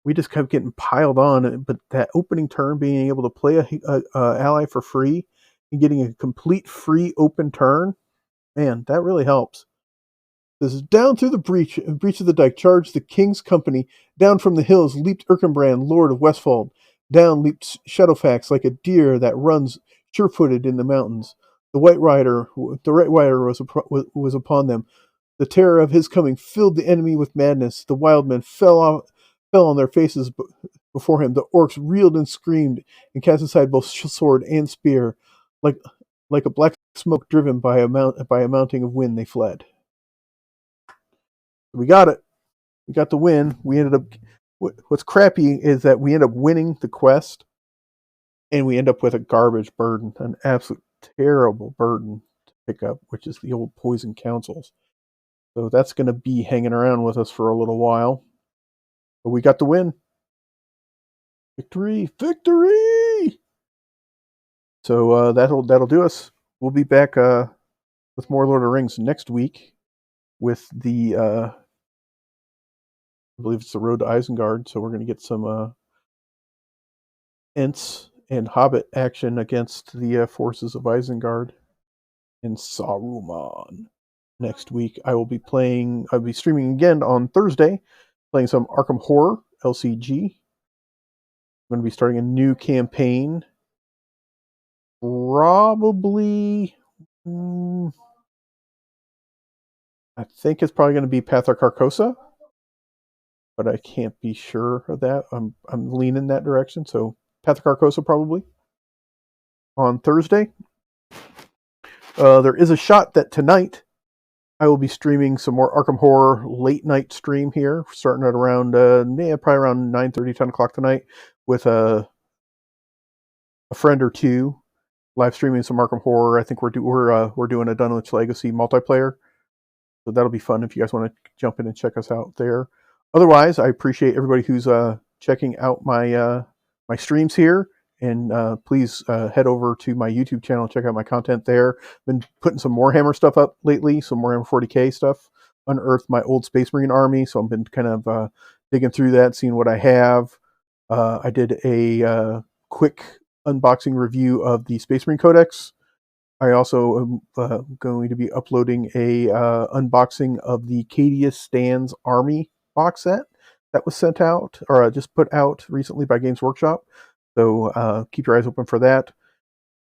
we just kept getting piled on. But that opening turn, being able to play a ally for free and getting a complete free open turn, man, that really helps. This is down through the breach of the dike, charged the king's company. Down from the hills leaped Erkenbrand, lord of Westfold. Down leaped Shadowfax like a deer that runs sure-footed in the mountains. The White Rider was upon them. The terror of his coming filled the enemy with madness. The wild men fell on their faces before him. The orcs reeled and screamed and cast aside both sword and spear. Like a black smoke driven by a mounting of wind, they fled. We got it. We got the win. We ended up... What's crappy is that we end up winning the quest, and we end up with a garbage burden, an absolute terrible burden to pickup, which is the old Poison Councils. So that's going to be hanging around with us for a little while. But we got the win. Victory! Victory! So that'll do us. We'll be back with more Lord of the Rings next week with the I believe it's the Road to Isengard. So we're going to get some Ents and Hobbit action against the forces of Isengard and Saruman. Next week I'll be streaming again on Thursday, playing some Arkham Horror LCG. I'm going to be starting a new campaign. Probably, I think it's probably going to be Path of Carcosa, but I can't be sure of that. I'm leaning that direction, so Path of Carcosa probably on Thursday. There is a shot that tonight I will be streaming some more Arkham Horror late night stream here, starting at around probably around 9:30, 10 o'clock tonight, with a friend or two, live streaming some Arkham Horror. I think we're doing a Dunwich Legacy multiplayer, so that'll be fun if you guys want to jump in and check us out there. Otherwise, I appreciate everybody who's checking out my my streams here. And please head over to my YouTube channel and check out my content there. Been putting some Warhammer stuff up lately, some Warhammer 40k stuff. Unearthed my old Space Marine army, so I've been kind of digging through that, seeing what I have. I did a quick unboxing review of the Space Marine Codex. I also am going to be uploading a unboxing of the Cadia Stands Army box set that was sent out, or just put out recently by Games Workshop. So keep your eyes open for that.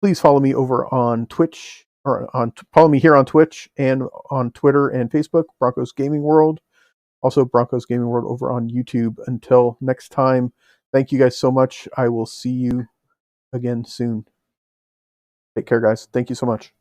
Please follow me over on Twitch, or follow me here on Twitch and on Twitter and Facebook, Broncos Gaming World. Also, Broncos Gaming World over on YouTube. Until next time, thank you guys so much. I will see you again soon. Take care, guys. Thank you so much.